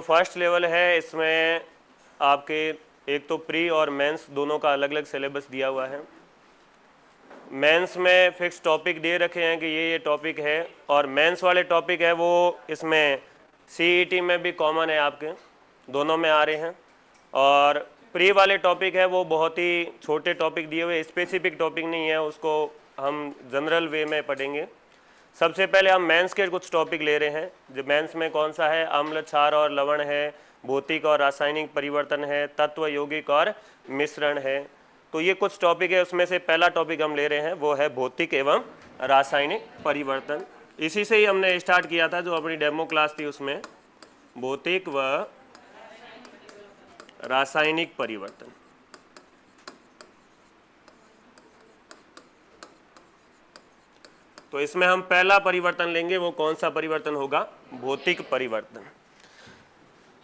First level है, इसमें आपके एक तो प्री और मेंस दोनों का अलग अलग सिलेबस दिया हुआ है। मेंस में फिक्स टॉपिक दे रखे हैं कि ये टॉपिक है, और मेंस वाले टॉपिक है वो इसमें सीईटी में भी कॉमन है, आपके दोनों में आ रहे हैं। और प्री वाले टॉपिक है वो बहुत ही छोटे टॉपिक दिए हुए, स्पेसिफिक टॉपिक नहीं है, उसको हम जनरल वे में पढ़ेंगे। सबसे पहले हम मेंस के कुछ टॉपिक ले रहे हैं। जो मेंस में कौन सा है, अम्ल, क्षार और लवण है, भौतिक और रासायनिक परिवर्तन है, तत्व, यौगिक और मिश्रण है। तो ये कुछ टॉपिक है, उसमें से पहला टॉपिक हम ले रहे हैं वो है भौतिक एवं रासायनिक परिवर्तन। इसी से ही हमने स्टार्ट किया था, जो अपनी डेमो क्लास थी उसमें भौतिक व रासायनिक परिवर्तन। तो इसमें हम पहला परिवर्तन लेंगे, वो कौन सा परिवर्तन होगा, भौतिक परिवर्तन।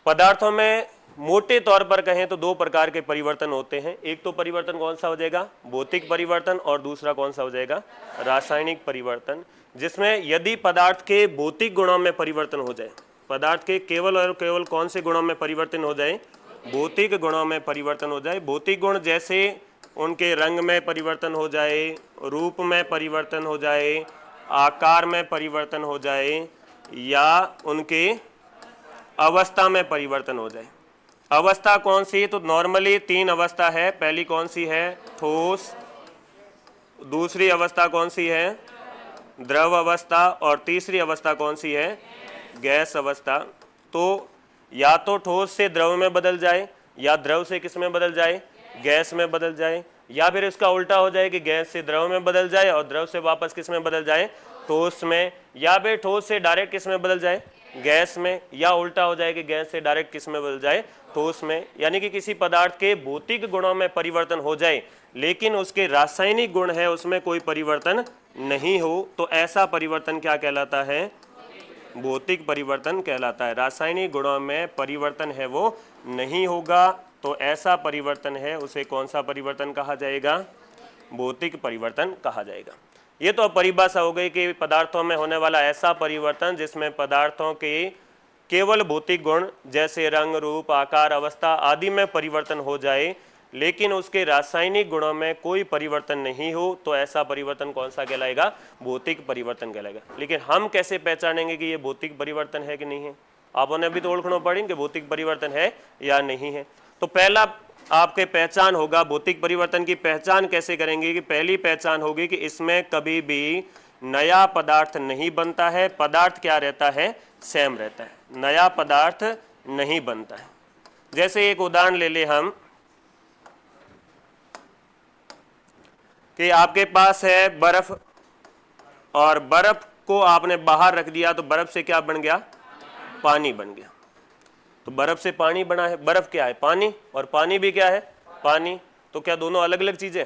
पदार्थों में मोटे तौर पर कहें तो दो प्रकार के परिवर्तन होते हैं। एक तो परिवर्तन कौन सा हो जाएगा, भौतिक परिवर्तन, और दूसरा कौन सा हो जाएगा, रासायनिक परिवर्तन, जिसमें यदि पदार्थ के भौतिक गुणों में परिवर्तन हो जाए, पदार्थ के केवल और केवल कौन से गुणों में परिवर्तन हो जाए, भौतिक गुणों में परिवर्तन हो जाए। भौतिक गुण जैसे उनके रंग में परिवर्तन हो जाए, रूप में परिवर्तन हो जाए, आकार में परिवर्तन हो जाए, या उनके अवस्था में परिवर्तन हो जाए। अवस्था कौन सी, तो नॉर्मली तीन अवस्था है। पहली कौन सी है, ठोस, दूसरी अवस्था कौन सी है, द्रव अवस्था, और तीसरी अवस्था कौन सी है, गैस अवस्था। तो या तो ठोस से द्रव में बदल जाए, या द्रव से किस में बदल जाए, गैस में बदल जाए, या फिर इसका उल्टा हो जाए कि गैस से द्रव में बदल जाए और द्रव से वापस किस में बदल जाए, ठोस में, या फिर ठोस से डायरेक्ट किस में बदल जाए, गैस में, या उल्टा हो जाए कि गैस से डायरेक्ट किस में बदल जाए, ठोस में। यानी कि किसी पदार्थ के भौतिक गुणों में परिवर्तन हो जाए लेकिन उसके रासायनिक गुण है उसमें कोई परिवर्तन नहीं हो, तो ऐसा परिवर्तन क्या कहलाता है, भौतिक परिवर्तन कहलाता है। रासायनिक गुणों में परिवर्तन है वो नहीं होगा, तो ऐसा परिवर्तन है उसे कौन सा परिवर्तन कहा जाएगा, भौतिक परिवर्तन कहा जाएगा। ये तो परिभाषा हो गई कि पदार्थों में होने वाला ऐसा परिवर्तन जिसमें पदार्थों के केवल भौतिक गुण जैसे रंग, रूप, आकार, अवस्था आदि में परिवर्तन हो जाए लेकिन उसके रासायनिक गुणों में कोई परिवर्तन नहीं हो, तो ऐसा परिवर्तन कौन सा कहलाएगा, भौतिक परिवर्तन कहलाएगा। लेकिन हम कैसे पहचानेंगे कि ये भौतिक परिवर्तन है कि नहीं है, आपने अभी तो ओळखना पड़ी कि भौतिक परिवर्तन है या नहीं है। तो पहला आपके पहचान होगा, भौतिक परिवर्तन की पहचान कैसे करेंगे, कि पहली पहचान होगी कि इसमें कभी भी नया पदार्थ नहीं बनता है, पदार्थ क्या रहता है, सेम रहता है, नया पदार्थ नहीं बनता है। जैसे एक उदाहरण ले ले हम कि आपके पास है बर्फ, और बर्फ को आपने बाहर रख दिया तो बर्फ से क्या बन गया, पानी बन गया। तो बर्फ से पानी बना है, बर्फ क्या है, पानी, और पानी भी क्या है, पानी। तो क्या दोनों अलग अलग चीजें,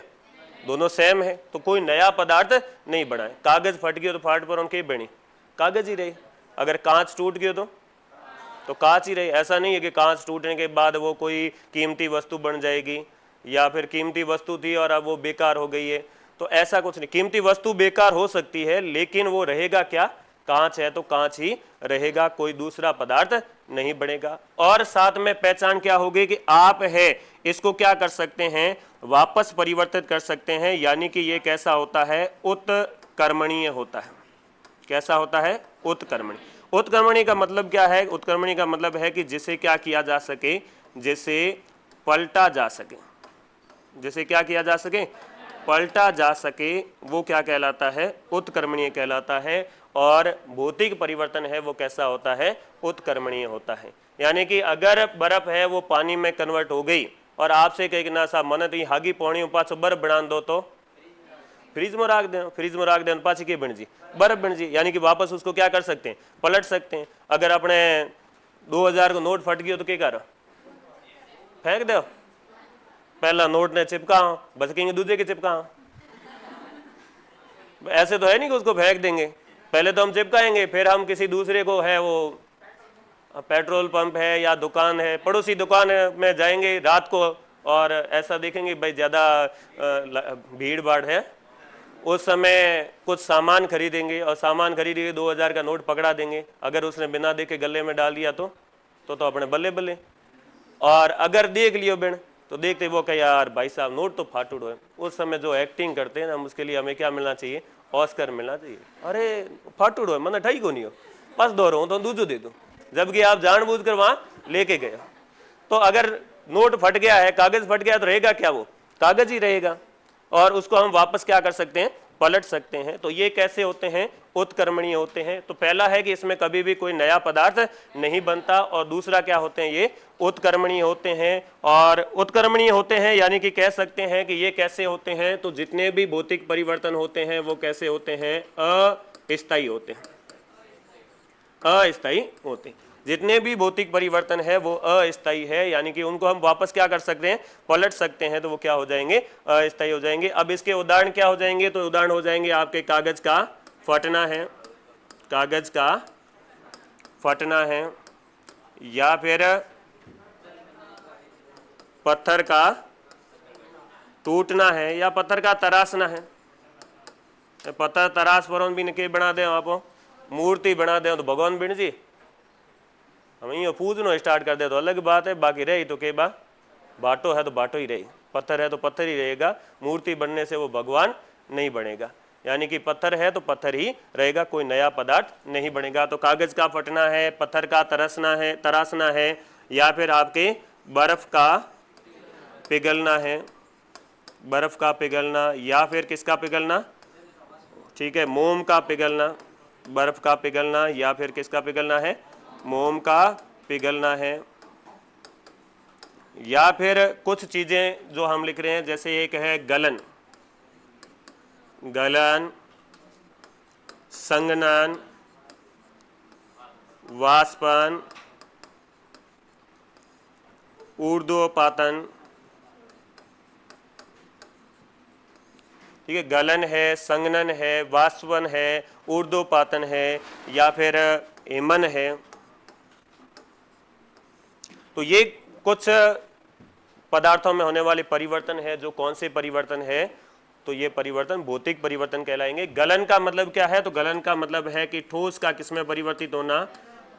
दोनों सेम है, तो कोई नया पदार्थ नहीं बना है। कागज फट गया तो फाट पर उनके बनी, कागज ही रही। अगर कांच टूट गया तो कांच ही रही। ऐसा नहीं है कि कांच टूटने के बाद वो कोई कीमती वस्तु बन जाएगी, या फिर कीमती वस्तु थी और अब वो बेकार हो गई है, तो ऐसा कुछ नहीं। कीमती वस्तु बेकार हो सकती है लेकिन वो रहेगा क्या, कांच है तो कांच ही रहेगा, कोई दूसरा पदार्थ नहीं बनेगा। और साथ में पहचान क्या होगी कि आप है इसको क्या कर सकते हैं, वापस परिवर्तित कर सकते हैं, यानी कि ये कैसा होता है, उत्कर्मणीय होता है। कैसा होता है, उत्कर्मणीय। उत्कर्मणीय का मतलब क्या है, उत्कर्मणीय का मतलब है कि जिसे क्या किया जा सके, जिसे पलटा जा सके, जिसे क्या किया जा सके, पलटा जा सके, वो क्या कहलाता है, उत्कर्मणीय कहलाता है। और भौतिक परिवर्तन है वो कैसा होता है, उत्कर्मणीय होता है। यानी कि अगर बर्फ है वो पानी में कन्वर्ट हो गई और आपसे कहे कि ना साहब मन तो हागी पानी पाछो बर्फ बना दो, तो फ्रिज में रख दें, फ्रिज में रख दें पाछी के बन जी, बर्फ बन जी। यानी कि वापस उसको क्या कर सकते हैं, पलट सकते हैं। अगर अपने 2000 का नोट फट गया तो क्या करो, फेंक दो, पहला नोट ने चिपका बचकेंगे दूसरे के चिपका। ऐसे तो है नहीं कि उसको फेंक देंगे, पहले तो हम चिपकाएंगे, फिर हम किसी दूसरे को है वो पेट्रोल पंप है या दुकान है, पड़ोसी दुकान में जाएंगे रात को और ऐसा देखेंगे भाई ज़्यादा भीड़ भाड़ है, उस समय कुछ सामान खरीदेंगे और सामान खरीदेंगे 2000 का नोट पकड़ा देंगे। अगर उसने बिना देखे गले में डाल दिया तो तो अपने बल्ले बल्ले। और अगर देख लियो बिन तो देखते वो कहे यार भाई साहब नोट तो फाटूड़ है, उस समय जो एक्टिंग करते हैं ना उसके लिए हमें क्या मिलना चाहिए, ऑस्कर मिलना चाहिए। अरे फाटूड़ है मैंने ठाई को नहीं हो, बस दो रहा हूँ तो दूजो दे दो, जबकि आप जानबूझ कर वहां लेके गए। तो अगर नोट फट गया है, कागज फट गया तो रहेगा क्या, वो कागज ही रहेगा, और उसको हम वापस क्या कर सकते हैं, पलट सकते हैं। तो ये कैसे होते हैं, उत्क्रमणीय होते हैं। तो पहला है कि इसमें कभी भी कोई नया पदार्थ नहीं बनता, और दूसरा क्या होते हैं, ये उत्क्रमणीय होते हैं। और उत्क्रमणीय होते हैं यानी कि कह सकते हैं कि ये कैसे होते हैं, तो जितने भी भौतिक परिवर्तन होते हैं वो कैसे होते हैं, अस्थायी होते हैं, अस्थायी होते हैं। जितने भी भौतिक परिवर्तन है वो अस्थायी है, यानी कि उनको हम वापस क्या कर सकते हैं, पलट सकते हैं, तो वो क्या हो जाएंगे, अस्थायी हो जाएंगे। अब इसके उदाहरण क्या हो जाएंगे, तो उदाहरण हो जाएंगे आपके कागज का फटना है, कागज का फटना है, या फिर पत्थर का टूटना है, या पत्थर का तराशना है। पत्थर तराश पर भी के बना दे, आप मूर्ति बना दे तो भगवान बिन जी हम यो पूजनो स्टार्ट कर दे तो अलग बात है, बाकी रही तो के बाटो है तो बाटो ही रही, पत्थर है तो पत्थर ही रहेगा, मूर्ति बनने से वो भगवान नहीं बनेगा। यानी कि पत्थर है तो पत्थर ही रहेगा, कोई नया पदार्थ नहीं बनेगा। तो कागज का फटना है, पत्थर का तराशना है, या फिर आपके बर्फ का पिघलना है, बर्फ का पिघलना, या फिर किसका पिघलना, ठीक है, मोम का पिघलना, बर्फ का पिघलना, या फिर किसका पिघलना है, मोम का पिघलना है। या फिर कुछ चीजें जो हम लिख रहे हैं, जैसे एक है गलन, गलन, संघनन, वाष्पन, ऊर्ध्वपातन, ठीक है, गलन है, संघनन है, वाष्पन है, ऊर्ध्वपातन है, या फिर हिमन है। तो ये कुछ पदार्थों में होने वाले परिवर्तन है। जो कौन से परिवर्तन है, तो ये परिवर्तन भौतिक परिवर्तन कहलाएंगे। गलन का मतलब क्या है, तो गलन का मतलब है कि ठोस का किसमें परिवर्तित होना,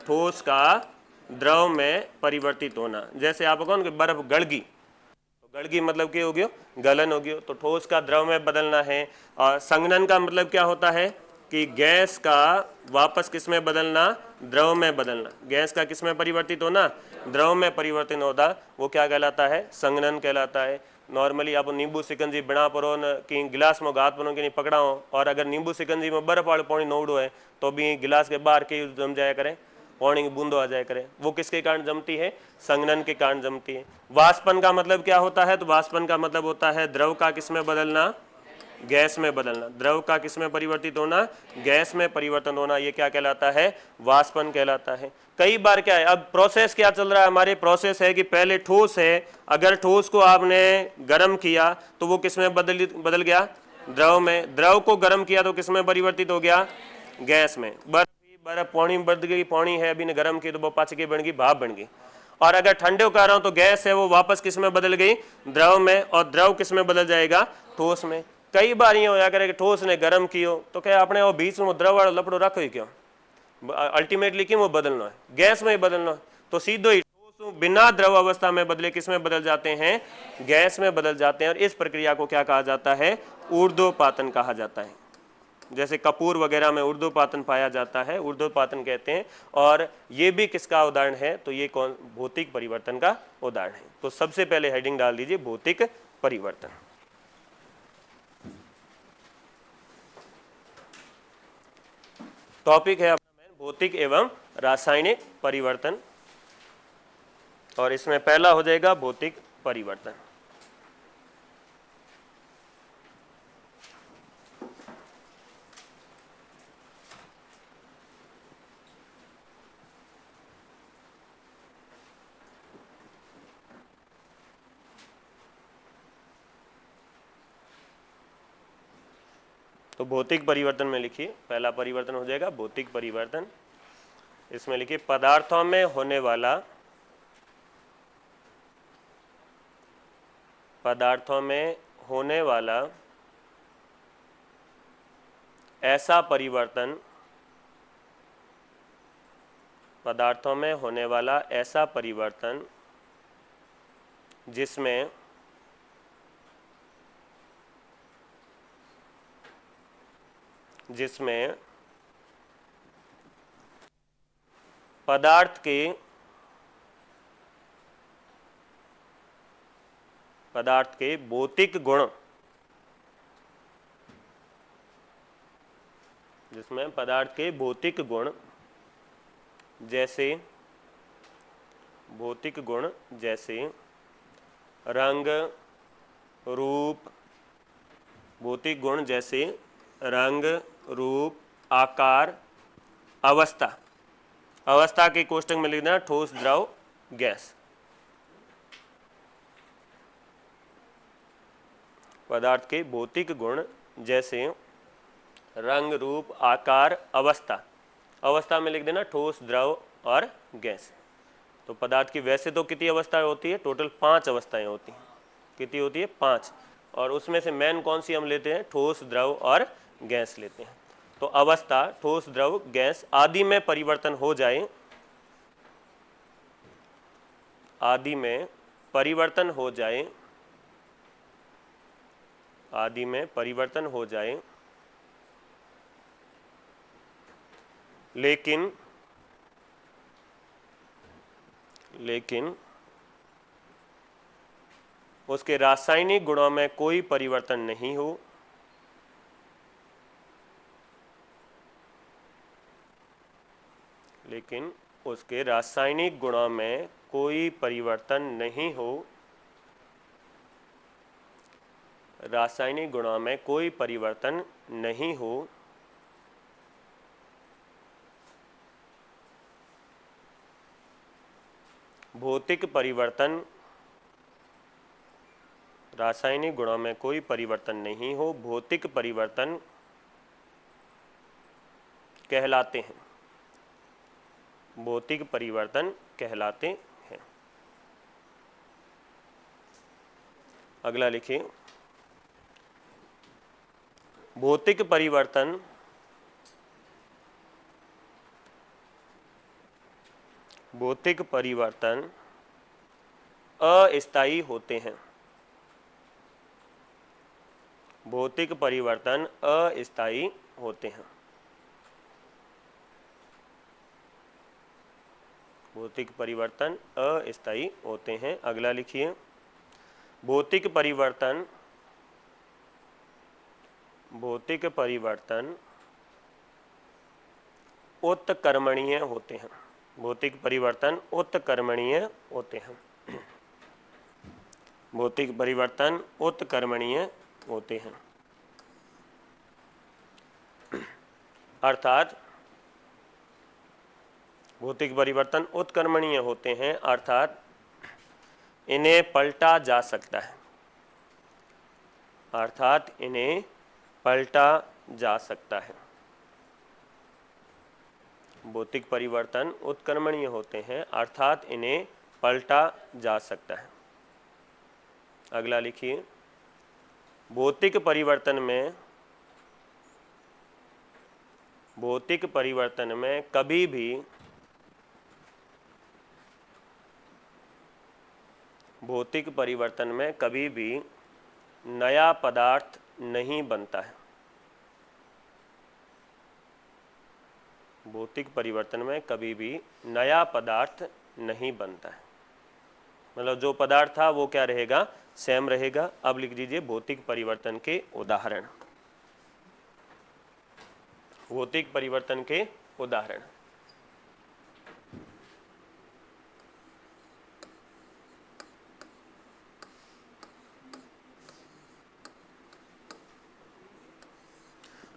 ठोस का द्रव में परिवर्तित होना। जैसे आप कौन कि बर्फ गड़ गई, तो गड़ गई मतलब क्या हो गया, गलन हो गया, तो ठोस का द्रव में बदलना है। और संघनन का मतलब क्या होता है कि गैस का वापस किसमें बदलना, द्रव में बदलना, गैस का किसमें परिवर्तित होना, द्रव में परिवर्तन होता, वो क्या कहलाता है, संघनन कहलाता है। नॉर्मली आप नींबू सिकंजी बना परो न कि गिलास में गात परो कि नहीं पकड़ा हो, और अगर नींबू सिकंजी में बर्फ वाले पानी नोड़ो है तो भी गिलास के बाहर के जम जाया करे, पानी की बूंदो आ जाया करे, वो किसके कारण जमती है, संघनन के कारण जमती है। वाष्पन का मतलब क्या होता है, तो वाष्पन का मतलब होता है द्रव का किसमें बदलना, गैस में बदलना, द्रव का किसमें परिवर्तित होना, गैस में परिवर्तन होना, ये क्या कहलाता है, वाष्पन कहलाता है। कई बार क्या है, अब प्रोसेस क्या चल रहा है हमारे, प्रोसेस है कि पहले ठोस है, अगर ठोस को आपने गर्म किया तो वो किसमें बदल गया, द्रव में, द्रव को गर्म किया तो किसमें परिवर्तित हो गया, गैस में। बर्फ पानी बढ़ गई, पानी है अभी ने गर्म की तो वो पाचकी बन गई, भाप बन गई। और अगर ठंडे कर रहा हूं तो गैस है वो वापस किसमें बदल गई, द्रव में, और द्रव किसमें बदल जाएगा, ठोस में। कई बार ये होया करे कि ठोस ने गर्म कियो तो क्या अपने वो बीच में द्रव वाला लपड़ो रखो ही क्यों, अल्टीमेटली क्यों वो बदलना है, गैस में ही बदलना है। तो सीधो ही ठोस बिना द्रव अवस्था में बदले किसमें बदल जाते हैं, गैस में बदल जाते हैं। और इस प्रक्रिया को क्या कहा जाता है, ऊर्ध्वपातन कहा जाता है। जैसे कपूर वगैरह में ऊर्ध्वपातन पाया जाता है, ऊर्ध्वपातन कहते हैं। और ये भी किसका उदाहरण है, तो ये कौन, भौतिक परिवर्तन का उदाहरण है। तो सबसे पहले हेडिंग डाल दीजिए भौतिक परिवर्तन। टॉपिक है अपना मेन भौतिक एवं रासायनिक परिवर्तन, और इसमें पहला हो जाएगा भौतिक परिवर्तन। तो भौतिक परिवर्तन में लिखिए, पहला परिवर्तन हो जाएगा भौतिक परिवर्तन। इसमें लिखिए पदार्थों में होने वाला, पदार्थों में होने वाला ऐसा परिवर्तन, पदार्थों में होने वाला ऐसा परिवर्तन जिसमें पदार्थ के भौतिक गुण, जिसमें पदार्थ के भौतिक गुण जैसे रंग, रूप, भौतिक गुण जैसे रंग, रूप, आकार, अवस्था के कोष्टक में लिखना ठोस, द्रव, गैस। पदार्थ के भौतिक गुण जैसे रंग, रूप, आकार, अवस्था में लिख देना ठोस, द्रव और गैस। तो पदार्थ की वैसे तो कितनी अवस्थाएं होती है? टोटल 5 अवस्थाएं होती हैं। कितनी होती है? 5। और उसमें से मेन कौन सी हम लेते हैं? ठोस, द्रव और गैस लेते हैं। तो अवस्था ठोस, द्रव, गैस आदि में परिवर्तन हो जाए, लेकिन उसके रासायनिक गुणों में कोई परिवर्तन नहीं हो, भौतिक परिवर्तन, रासायनिक गुणों में कोई परिवर्तन नहीं हो, भौतिक परिवर्तन कहलाते हैं। भौतिक परिवर्तन कहलाते हैं। अगला लिखिए, भौतिक परिवर्तन अस्थायी होते हैं। भौतिक परिवर्तन अस्थायी होते हैं। भौतिक परिवर्तन अस्थायी होते हैं। अगला लिखिए, भौतिक परिवर्तन उत्कर्मणीय होते हैं। भौतिक परिवर्तन उत्कर्मणीय होते हैं। भौतिक परिवर्तन उत्कर्मणीय होते हैं। अर्थात भौतिक परिवर्तन उत्कर्मणीय होते हैं, अर्थात इन्हें पलटा जा सकता है। भौतिक परिवर्तन उत्कर्मणीय होते हैं, अर्थात इन्हें पलटा जा सकता है। अगला लिखिए, भौतिक परिवर्तन में कभी भी नया पदार्थ नहीं बनता है। भौतिक परिवर्तन में कभी भी नया पदार्थ नहीं बनता है। मतलब जो पदार्थ था वो क्या रहेगा? सेम रहेगा। अब लिख दीजिए भौतिक परिवर्तन के उदाहरण। भौतिक परिवर्तन के उदाहरण।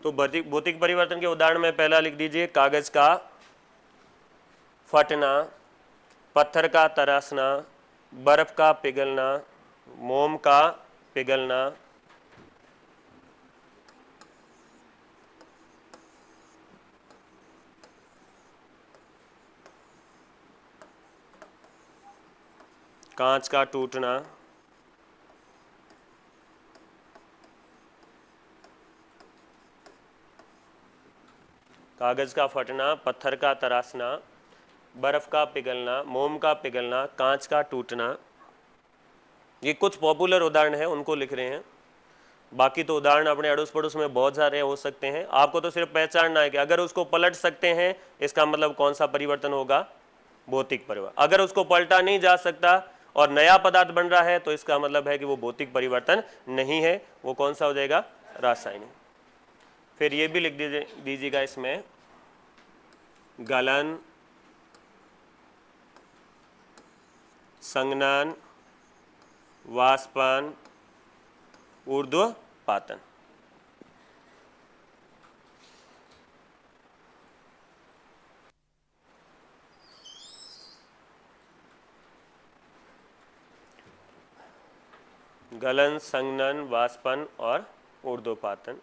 तो भौतिक परिवर्तन के उदाहरण में पहला लिख दीजिए कागज का फटना, पत्थर का तरसना, बर्फ का पिघलना, मोम का पिघलना, कांच का टूटना, कागज का फटना, पत्थर का तराशना, बर्फ का पिघलना, मोम का पिघलना, कांच का टूटना, ये कुछ पॉपुलर उदाहरण है, उनको लिख रहे हैं। बाकी तो उदाहरण अपने अड़ोस पड़ोस में बहुत सारे हो सकते हैं। आपको तो सिर्फ पहचानना है कि अगर उसको पलट सकते हैं इसका मतलब कौन सा परिवर्तन होगा, भौतिक परिवर्तन। अगर उसको पलटा नहीं जा सकता और नया पदार्थ बन रहा है तो इसका मतलब है कि वो भौतिक परिवर्तन नहीं है, वो कौन सा हो जाएगा, रासायनिक। फिर ये भी लिख दीजिएगा इसमें, गलन, संघनन, वाष्पन, ऊर्ध्वपातन। गलन, संघनन, वाष्पन और ऊर्ध्वपातन।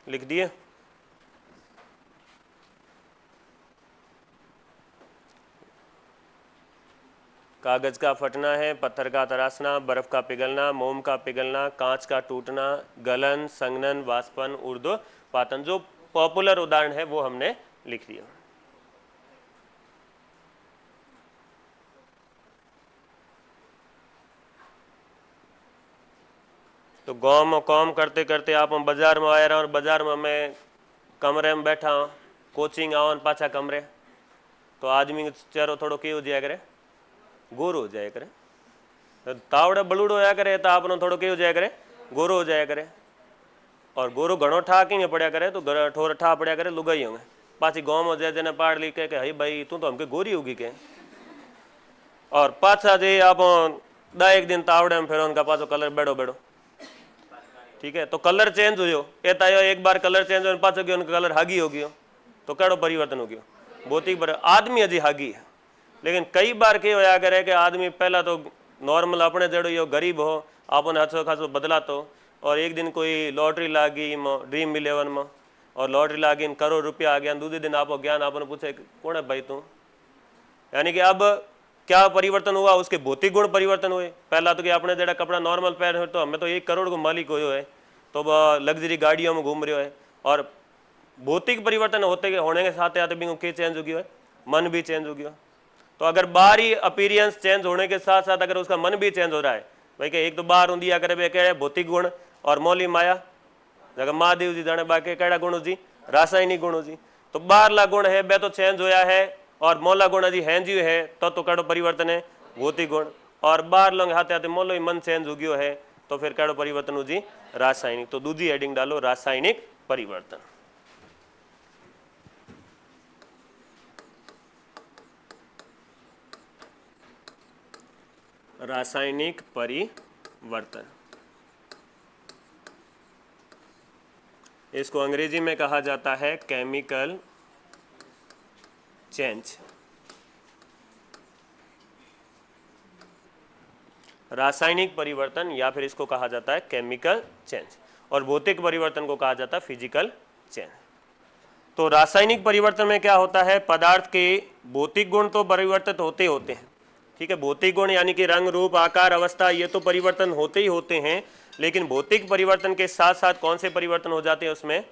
लिख दिए। कागज का फटना है, पत्थर का तराशना, बर्फ का पिघलना, मोम का पिघलना, कांच का टूटना, गलन, संघनन, वाष्पन, ऊर्ध्वपातन। जो पॉपुलर उदाहरण है वो हमने लिख दिया। तो गाँव में काम करते करते आप बाजार में आया रहा और बाजार में मैं कमरे में बैठा हूँ, कोचिंग आओ पाछा कमरे, तो आदमी चेहरो थोड़ो केवो जाया करे, गोरो हो जाया करे। तो तावड़े बलूड़ो होया करे तो आपनो थोड़ो केवो जाया करे, गोरो हो जाया करे। और गोरो घणो ठा की पड़या करे तो ठोर ठा पड़या करे लुगाई होंगे। पाछी गाँव में जेने पाड़ ली के हई भाई तू तो हमके गोरी होगी के। और पाछा जे आप दा एक दिन तावड़े में फिर उनका पाछो कलर बेड़ो बेड़ो, ठीक है। तो कलर चेंज हो एक बार कलर चेंज हो पाछो गयो कलर हागी हो गयो, तो केड़ो परिवर्तन हो गयो, भौतिक परिवर्तन। आदमी हजी हागी है, लेकिन कई बार क्या होया करे कि आदमी पहला तो नॉर्मल अपने जड़ो यो गरीब हो, आपने अच्छो खासो बदलातो, और एक दिन कोई लॉटरी लागी ड्रीम 11 में और लॉटरी लागी करोड़ रुपया आ गया, दूसरे दिन आपको ज्ञान आपने पूछे कौन है भाई तू, यानी कि अब क्या परिवर्तन हुआ, उसके भौतिक गुण परिवर्तन हुए। पहला तो कि आपने जरा कपड़ा नॉर्मल पहन हो तो हमें तो 1 करोड़ को मालिक हो है, तो लग्जरी गाड़ियों में घूम रहे है। और भौतिक परिवर्तन होने के साथ साथ भी क्या चेंज हो गया है, मन भी चेंज हो गया। तो अगर बाहरी अपीरियंस चेंज होने के साथ साथ अगर उसका मन भी चेंज हो रहा है, भाई कि एक तो बाहर हूँ दिया करे कह भौतिक गुण और मौली माया, जगह महादेव जी जाने बाकी कड़ा गुण हो जी, रासायनिक गुण हो जी। तो बाहरला गुण है बे तो चेंज होया है और मौला गुण जी है जी है, तो कड़ो परिवर्तन है भौतिक गुण। और बाहर लोग हाथे हाथे मोलो ही मन चेंज हो गयो है, तो फिर कड़ो परिवर्तन हो जी, रासायनिक। तो दूसरी हेडिंग डालो रासायनिक परिवर्तन। रासायनिक परिवर्तन, इसको अंग्रेजी में कहा जाता है केमिकल चेंज। रासायनिक परिवर्तन या फिर इसको कहा जाता है केमिकल चेंज, और भौतिक परिवर्तन को कहा जाता है फिजिकल चेंज। तो रासायनिक परिवर्तन में क्या होता है, पदार्थ के भौतिक गुण तो परिवर्तित होते होते हैं, ठीक है। भौतिक गुण यानी कि रंग, रूप, आकार, अवस्था, ये तो परिवर्तन होते ही होते हैं, लेकिन भौतिक परिवर्तन के साथ साथ कौन से परिवर्तन हो जाते हैं, उसमें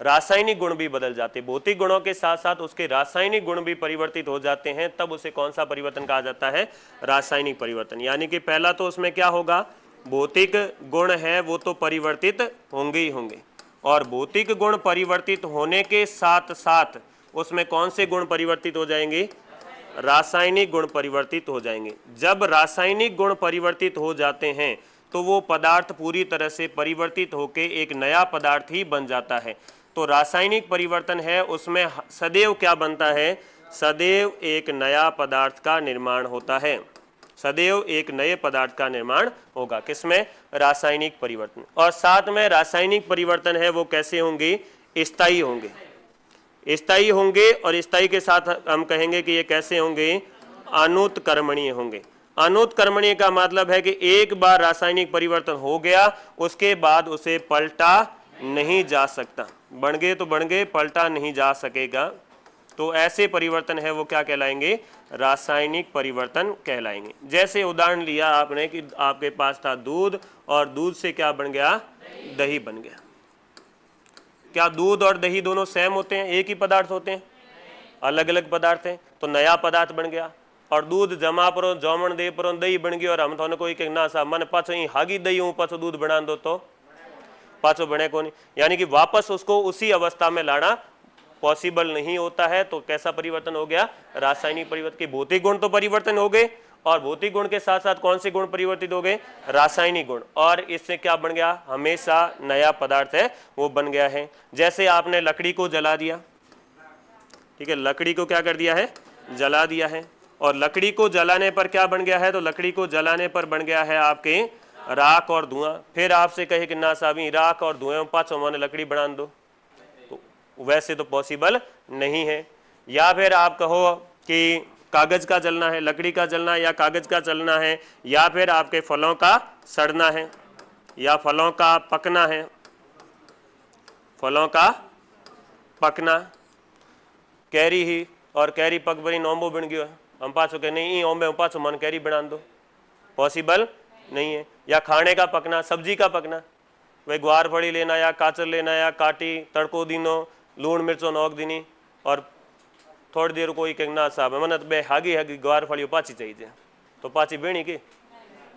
रासायनिक गुण भी बदल जाते हैं। भौतिक गुणों के साथ साथ उसके रासायनिक गुण भी परिवर्तित हो जाते हैं, तब उसे कौन सा परिवर्तन कहा जाता है, रासायनिक परिवर्तन। यानी कि पहला तो उसमें क्या होगा, भौतिक गुण है वो तो परिवर्तित होंगे ही होंगे, और भौतिक गुण परिवर्तित होने के साथ साथ उसमें कौन से गुण परिवर्तित हो जाएंगे, रासायनिक गुण परिवर्तित हो जाएंगे। जब रासायनिक गुण परिवर्तित हो जाते हैं तो वो पदार्थ पूरी तरह से परिवर्तित होकर एक नया पदार्थ ही बन जाता है। तो रासायनिक परिवर्तन है उसमें सदैव क्या बनता है, सदैव एक नया पदार्थ का निर्माण होता है। सदैव एक नए पदार्थ का निर्माण होगा। किसमें? रासायनिक परिवर्तन। और साथ में रासायनिक परिवर्तन है वो कैसे होंगे? स्थायी होंगे। स्थायी होंगे और स्थायी के साथ हम कहेंगे कि ये कैसे होंगे? अनुत्क्रमणीय होंगे। अनुत्क्रमणीय का मतलब है कि एक बार रासायनिक परिवर्तन हो गया उसके बाद उसे पलटा नहीं जा सकता। बन गए तो बन गए, पलटा नहीं जा सकेगा। तो ऐसे परिवर्तन है वो क्या कहलाएंगे? रासायनिक परिवर्तन कहलाएंगे। जैसे उदाहरण लिया आपने कि आपके पास था दूध और दूध से क्या बन गया? दही बन गया। क्या दूध और दही दोनों सेम होते हैं? एक ही पदार्थ होते हैं? अलग अलग पदार्थ हैं। तो नया पदार्थ बन गया। और दूध जमा परो जमण दे परो दही बन गई और हम थोने कोई के ना सा मन पाछो ही हागी दही हूं पाछो दूध बना दो तो पाछो बने को नहीं, यानी कि वापस उसको उसी अवस्था में लाना पॉसिबल नहीं होता है। तो कैसा परिवर्तन हो गया? रासायनिक परिवर्तन। के भौतिक गुण तो परिवर्तन हो गए और भौतिक गुण के साथ साथ कौन से गुण परिवर्तित हो गए? रासायनिक गुण। और इससे क्या बन गया? हमेशा नया पदार्थ है वो बन गया है। जैसे आपने लकड़ी को जला दिया, ठीक है, लकड़ी को क्या कर दिया है? जला दिया है। और लकड़ी को जलाने पर क्या बन गया है? तो लकड़ी को जलाने पर बन गया है आपके राख और धुआं। फिर आपसे कहे कि ना साहब राख और धुएं पाछो मैंने लकड़ी बना दो, तो वैसे तो पॉसिबल नहीं है। या फिर आप कहो कि कागज का जलना है, लकड़ी का जलना है या कागज का जलना है, या फिर आपके फलों का सड़ना है या फलों का पकना है, फलों का पकना। कैरी ही और कैरी पक बनी नोंबो बन गयो है, हम पाछो के नहीं ओंबे पाछो मन कैरी बना दो, पॉसिबल नहीं है। या खाने का पकना, सब्जी का पकना, वे ग्वार फड़ी लेना या काचर लेना या काटी तड़को दीनो लूण मिर्चो नोक दीनी और थोड़ी देर कोई के ना साहब मन बे हागी हागी ग्वार फड़ी पाची चाहिए तो पाची बेणी की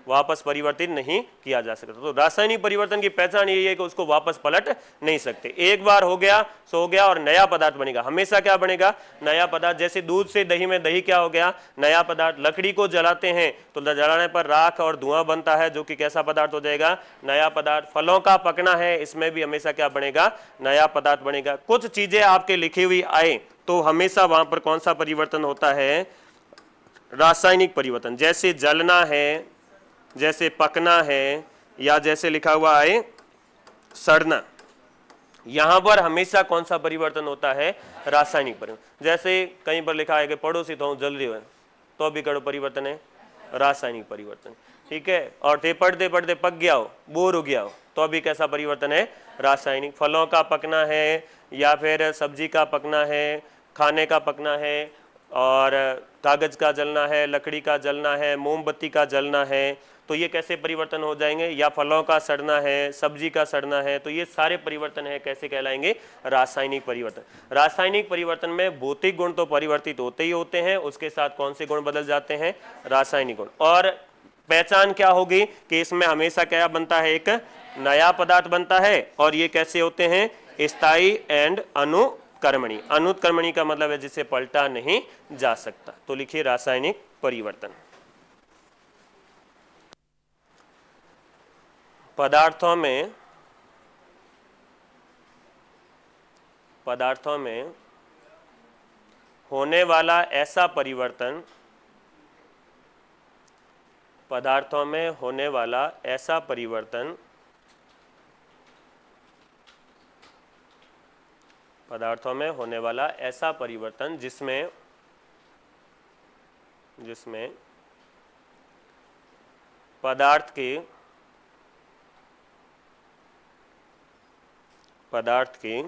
वापस परिवर्तित नहीं किया जा सकता। तो रासायनिक परिवर्तन की पहचान यही है कि उसको वापस पलट नहीं सकते। एक बार हो गया सो हो गया और नया पदार्थ बनेगा। हमेशा क्या बनेगा? नया पदार्थ। जैसे दूध से दही में दही क्या हो गया? नया पदार्थ। लकड़ी को जलाते हैं तो जलाने पर राख और धुआं बनता है जो कि कैसा पदार्थ हो जाएगा? नया पदार्थ। फलों का पकना है, इसमें भी हमेशा क्या बनेगा? नया पदार्थ बनेगा। कुछ चीजें आपके लिखी हुई आए तो हमेशा वहां पर कौन सा परिवर्तन होता है? रासायनिक परिवर्तन। जैसे जलना है, जैसे पकना है, या जैसे लिखा हुआ है सड़ना, यहां पर हमेशा कौन सा परिवर्तन होता है? रासायनिक परिवर्तन। जैसे कहीं पर लिखा है कि पड़ोसी तो जल रही है तो भी कड़ो परिवर्तन है? रासायनिक परिवर्तन। ठीक है। और ते पढ़ते पढ़ते पक गया हो, बोर हो गया हो, तो अभी कैसा परिवर्तन है? रासायनिक। फलों का पकना है या फिर सब्जी का पकना है, खाने का पकना है, और कागज का जलना है, लकड़ी का जलना है, मोमबत्ती का जलना है, तो ये कैसे परिवर्तन हो जाएंगे? या फलों का सड़ना है, सब्जी का सड़ना है, तो ये सारे परिवर्तन है कैसे कहलाएंगे? रासायनिक परिवर्तन। रासायनिक परिवर्तन में भौतिक गुण तो परिवर्तित होते ही होते हैं, उसके साथ कौन से गुण बदल जाते हैं? रासायनिक गुण। और पहचान क्या होगी कि इसमें हमेशा क्या बनता है? एक नया पदार्थ बनता है। और ये कैसे होते हैं? स्थायी एंड अनुत्क्रमणीय। अनुत्क्रमणीय का मतलब है जिसे पलटा नहीं जा सकता। तो लिखिए रासायनिक परिवर्तन। पदार्थों में होने वाला ऐसा परिवर्तन, पदार्थों में होने वाला ऐसा परिवर्तन, पदार्थों में होने वाला ऐसा परिवर्तन जिसमें पदार्थ के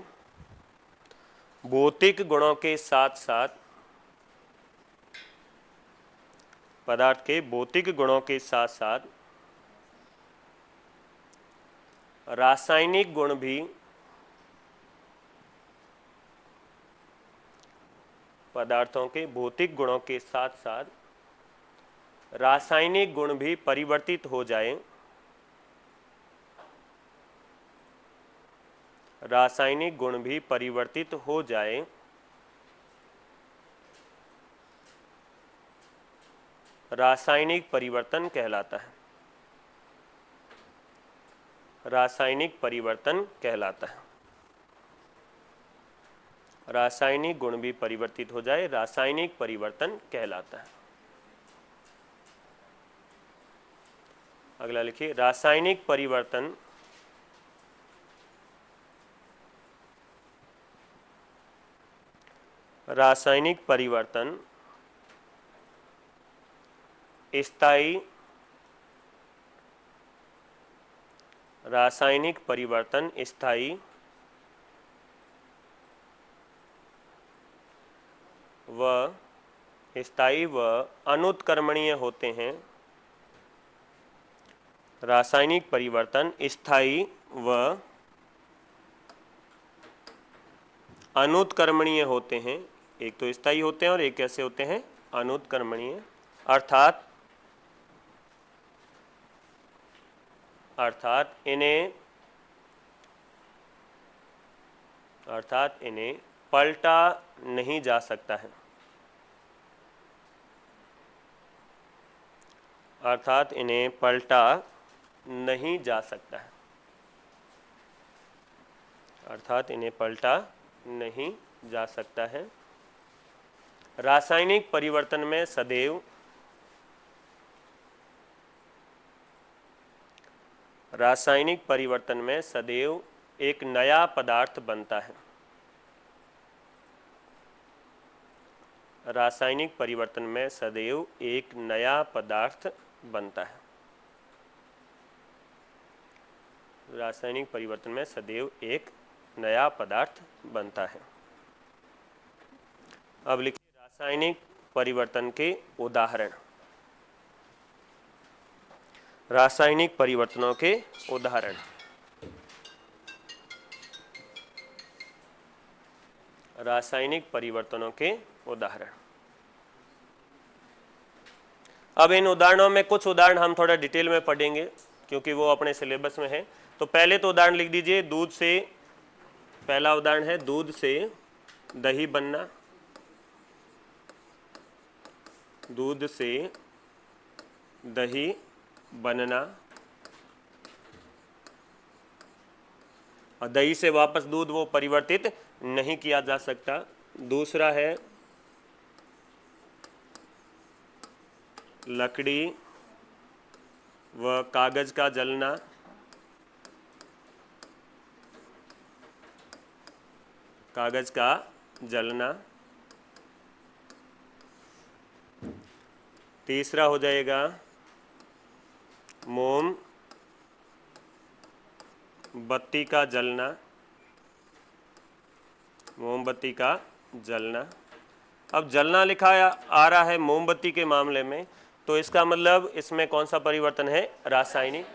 भौतिक गुणों के साथ साथ, पदार्थ के भौतिक गुणों के साथ साथ रासायनिक गुण भी, पदार्थों के भौतिक गुणों के साथ साथ रासायनिक गुण भी परिवर्तित हो जाए, रासायनिक गुण भी परिवर्तित हो जाए, रासायनिक परिवर्तन कहलाता है। रासायनिक परिवर्तन कहलाता है। रासायनिक गुण भी परिवर्तित हो जाए, रासायनिक परिवर्तन कहलाता है। अगला लिखिए रासायनिक परिवर्तन स्थायी रासायनिक परिवर्तन स्थायी व अनुत्क्रमणीय होते हैं। रासायनिक परिवर्तन स्थायी व अनुत्क्रमणीय होते हैं। एक तो स्थायी होते हैं और एक कैसे होते हैं, अनुत्क्रमणीय। अर्थात इन्हें पलटा नहीं जा सकता है। अर्थात इन्हें पलटा नहीं जा सकता है। अर्थात इन्हें पलटा नहीं जा सकता है। रासायनिक परिवर्तन में सदैव एक नया पदार्थ बनता है। रासायनिक परिवर्तन में सदैव एक नया पदार्थ बनता है। रासायनिक परिवर्तन में सदैव एक नया पदार्थ बनता है। अब लिखिए रासायनिक परिवर्तन के उदाहरण। रासायनिक परिवर्तनों के उदाहरण। रासायनिक परिवर्तनों के उदाहरण। अब इन उदाहरणों में कुछ उदाहरण हम थोड़ा डिटेल में पढ़ेंगे क्योंकि वो अपने सिलेबस में है। तो पहले तो उदाहरण लिख दीजिए, दूध से, पहला उदाहरण है दूध से दही बनना। दूध से दही बनना और दही से वापस दूध वो परिवर्तित नहीं किया जा सकता। दूसरा है लकड़ी व कागज का जलना। कागज का जलना। तीसरा हो जाएगा मोमबत्ती का जलना। मोमबत्ती का जलना। अब जलना लिखा आ रहा है मोमबत्ती के मामले में, तो इसका मतलब इसमें कौन सा परिवर्तन है, रासायनिक।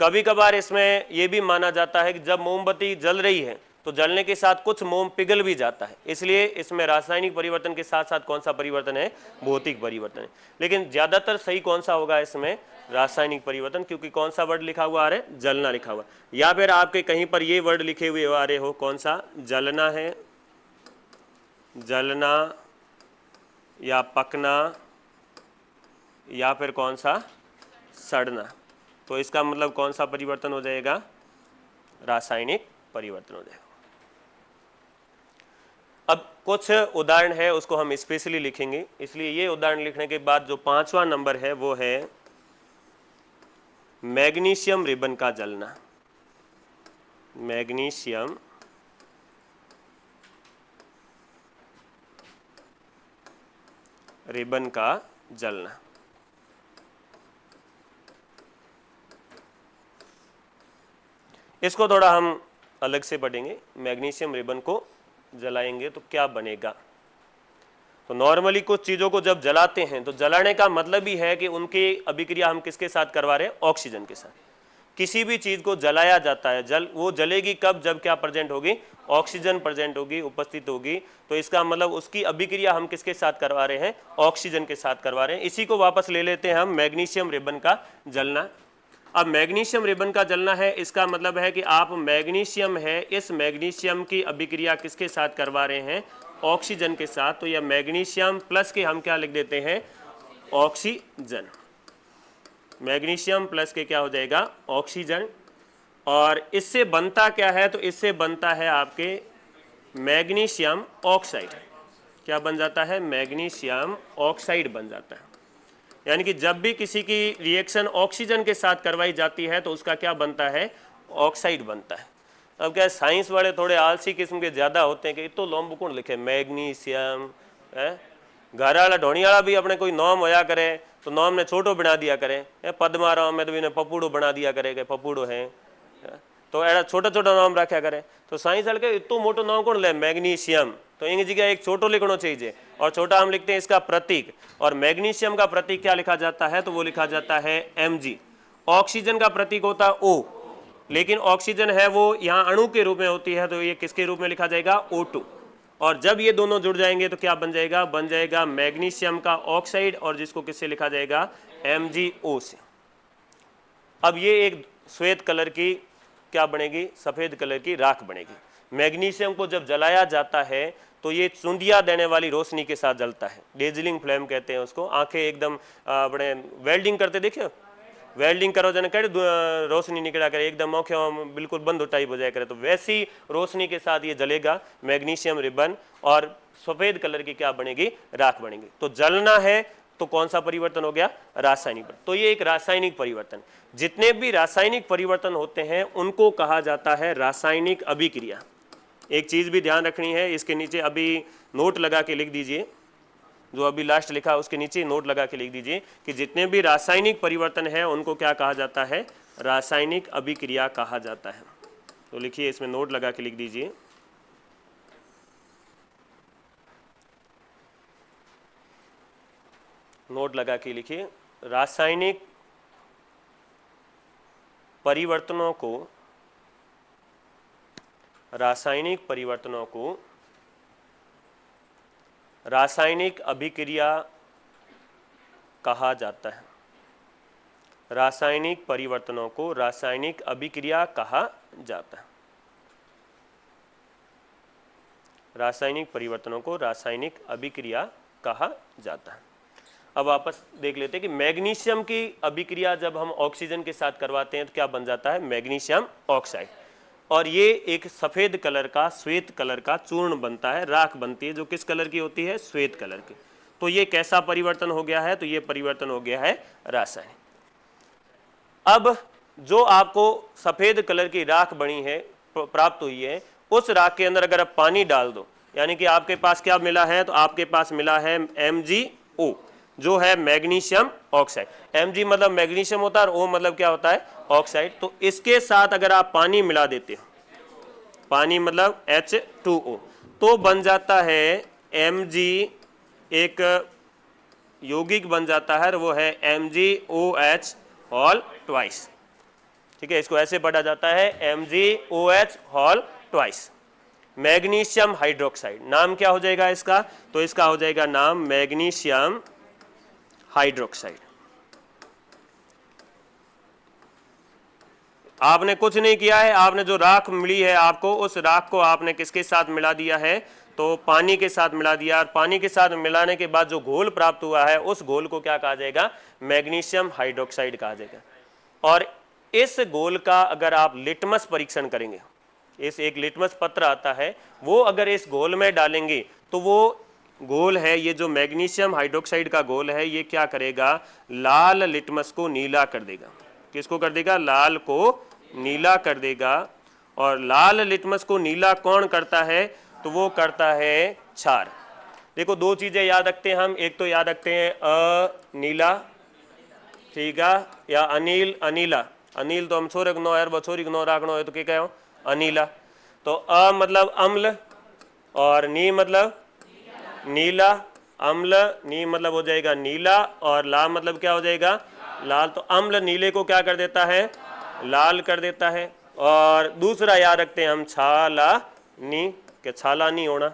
कभी कभार इसमें यह भी माना जाता है कि जब मोमबत्ती जल रही है तो जलने के साथ कुछ मोम पिघल भी जाता है, इसलिए इसमें रासायनिक परिवर्तन के साथ साथ कौन सा परिवर्तन है, भौतिक परिवर्तन है। लेकिन ज्यादातर सही कौन सा होगा इसमें, रासायनिक परिवर्तन, क्योंकि कौन सा वर्ड लिखा हुआ आ रहा है, जलना लिखा हुआ। या फिर आपके कहीं पर ये वर्ड लिखे हुए आ रहे हो, कौन सा, जलना है, जलना या पकना, या फिर कौन सा, सड़ना। तो इसका मतलब कौन सा परिवर्तन हो जाएगा, रासायनिक परिवर्तन हो जाएगा। अब कुछ उदाहरण है उसको हम स्पेशली लिखेंगे, इसलिए ये उदाहरण लिखने के बाद जो 5वां नंबर है वो है मैग्नीशियम रिबन का जलना। मैग्नीशियम रिबन का जलना। इसको थोड़ा हम अलग से पढ़ेंगे। मैग्नीशियम रिबन को जलाएंगे तो क्या बनेगा। तो नॉर्मली कुछ चीज़ों को जब जलाते हैं तो जलाने का मतलब ही है कि उनकी अभिक्रिया हम किसके साथ करवा रहे हैं, ऑक्सीजन के साथ। किसी भी चीज़ को जलाया जाता है, वो जलेगी कब, जब क्या प्रेजेंट होगी, ऑक्सीजन प्रेजेंट होगी, उपस्थित होगी। तो इसका मतलब उसकी अभिक्रिया हम किसके साथ करवा रहे हैं, ऑक्सीजन के साथ करवा रहे हैं। इसी को वापस ले लेते हैं हम मैग्नीशियम रिबन का जलना। अब मैग्नीशियम रिबन का जलना है, इसका मतलब है कि आप मैग्नीशियम है, इस मैग्नीशियम की अभिक्रिया किसके साथ करवा रहे हैं, ऑक्सीजन के साथ। तो यह मैग्नीशियम प्लस के हम क्या लिख देते हैं, ऑक्सीजन। मैग्नीशियम प्लस के क्या हो जाएगा, ऑक्सीजन। और इससे बनता क्या है, तो इससे बनता है आपके मैग्नीशियम ऑक्साइड। क्या बन जाता है, मैग्नीशियम ऑक्साइड बन जाता है। यानी कि जब भी किसी की रिएक्शन ऑक्सीजन के साथ करवाई जाती है तो उसका क्या बनता है, ऑक्साइड बनता है। अब क्या साइंस वाले थोड़े आलसी किस्म के ज़्यादा होते हैं कि तो लॉम्ब कौन लिखे मैग्नीशियम है, घर वाला ढोणी वाला भी अपने कोई नाम होया करे तो नाम ने छोटो बना दिया करे, पद्माराम में तो इन्हें पपूड़ो बना दिया करे कि पपूड़ो है, तो ऐसा छोटा छोटा नाम रखा करे। तो साइंस वाले के इतो मोटो नाम कौन ले मैग्नीशियम, तो इन जगह एक छोटो लिखना चाहिए और छोटा हम लिखते हैं इसका प्रतीक, और मैग्नीशियम का प्रतीक क्या लिखा जाता है, तो वो लिखा जाता है Mg। ऑक्सीजन का प्रतीक होता है O, लेकिन ऑक्सीजन है वो यहाँ अणु के रूप में होती है, तो ये किसके रूप में लिखा जाएगा, O2। और जब ये दोनों जुड़ जाएंगे तो क्या बन जाएगा, बन जाएगा मैग्नीशियम का ऑक्साइड, और जिसको किससे लिखा जाएगा, MgO से। अब ये एक श्वेत कलर की क्या बनेगी, सफेद कलर की राख बनेगी। मैग्नीशियम को जब जलाया जाता है तो ये चुंदिया देने वाली रोशनी के साथ जलता है, डेजलिंग फ्लेम कहते हैं उसको। आंखें एकदम बड़े वेल्डिंग करते देखियो, वेल्डिंग करो जन करे रोशनी निकला करे एकदम आंखें बिल्कुल बंद टाइप हो जाए करे, तो वैसी रोशनी के साथ ये जलेगा मैग्नीशियम रिबन, और सफेद कलर की क्या बनेगी, राख बनेगी। तो जलना है तो कौन सा परिवर्तन हो गया, रासायनिक। तो ये एक रासायनिक परिवर्तन। जितने भी रासायनिक परिवर्तन होते हैं उनको कहा जाता है रासायनिक अभिक्रिया। एक चीज भी ध्यान रखनी है, इसके नीचे अभी नोट लगा के लिख दीजिए, जो अभी लास्ट लिखा उसके नीचे नोट लगा के लिख दीजिए कि जितने भी रासायनिक परिवर्तन है उनको क्या कहा जाता है, रासायनिक अभिक्रिया कहा जाता है। तो लिखिए, इसमें नोट लगा के लिख दीजिए। नोट लगा के लिखिए, रासायनिक परिवर्तनों को रासायनिक अभिक्रिया कहा जाता है। रासायनिक परिवर्तनों को रासायनिक अभिक्रिया कहा जाता है। रासायनिक परिवर्तनों को रासायनिक अभिक्रिया कहा जाता है। अब वापस देख लेते हैं कि मैग्नीशियम की अभिक्रिया जब हम ऑक्सीजन के साथ करवाते हैं तो क्या बन जाता है, मैग्नीशियम ऑक्साइड, और ये एक सफेद कलर का, श्वेत कलर का चूर्ण बनता है, राख बनती है, जो किस कलर की होती है, श्वेत कलर की। तो ये कैसा परिवर्तन हो गया है, तो ये परिवर्तन हो गया है रासायनिक। अब जो आपको सफेद कलर की राख बनी है, प्राप्त हुई है, उस राख के अंदर अगर आप पानी डाल दो, यानी कि आपके पास क्या मिला है, तो आपके पास मिला है MgO, जो है मैग्नीशियम ऑक्साइड। Mg मतलब मैग्नीशियम होता है और O मतलब क्या होता है, ऑक्साइड। तो इसके साथ अगर आप पानी मिला देते हो, पानी मतलब H2O, तो बन जाता है Mg, एक यौगिक बन जाता है, वो है MgOH होल ट्वाइस। ठीक है, इसको ऐसे पढ़ा जाता है MgOH whole twice, magnesium hydroxide. नाम क्या हो जाएगा इसका, तो इसका हो जाएगा नाम मैग्नीशियम हाइड्रोक्साइड। आपने कुछ नहीं किया है, आपने जो राख मिली है आपको, उस राख को आपने किसके साथ मिला दिया है, तो पानी के साथ मिला दिया, और पानी के साथ मिलाने के बाद जो घोल प्राप्त हुआ है उस घोल को क्या कहा जाएगा, मैग्नीशियम हाइड्रोक्साइड कहा जाएगा। और इस घोल का अगर आप लिटमस परीक्षण करेंगे, इस एक लिटमस पत्र आता है, वो अगर इस घोल में डालेंगे तो वो घोल है, ये जो मैग्नीशियम हाइड्रोक्साइड का घोल है, ये क्या करेगा, लाल लिटमस को नीला कर देगा। किसको कर देगा, लाल को नीला कर देगा। और लाल लिटमस को नीला कौन करता है, तो वो करता है क्षार। देखो, दो चीजें याद रखते हैं हम, एक तो याद रखते हैं अनीला, ठीक है, या अनिल, अनीला। अनिल तो हम छोरे नो यार, छोरी नो राखनो है तो क्या कहो, अनीला। तो अ मतलब अम्ल, और नी मतलब नीला, अम्ल, नी मतलब हो जाएगा नीला, और ला मतलब क्या हो जाएगा, लाल। तो अम्ल नीले को क्या कर देता है, लाल कर देता है। और दूसरा याद रखते हैं हम छालानी, के छाला नहीं होना,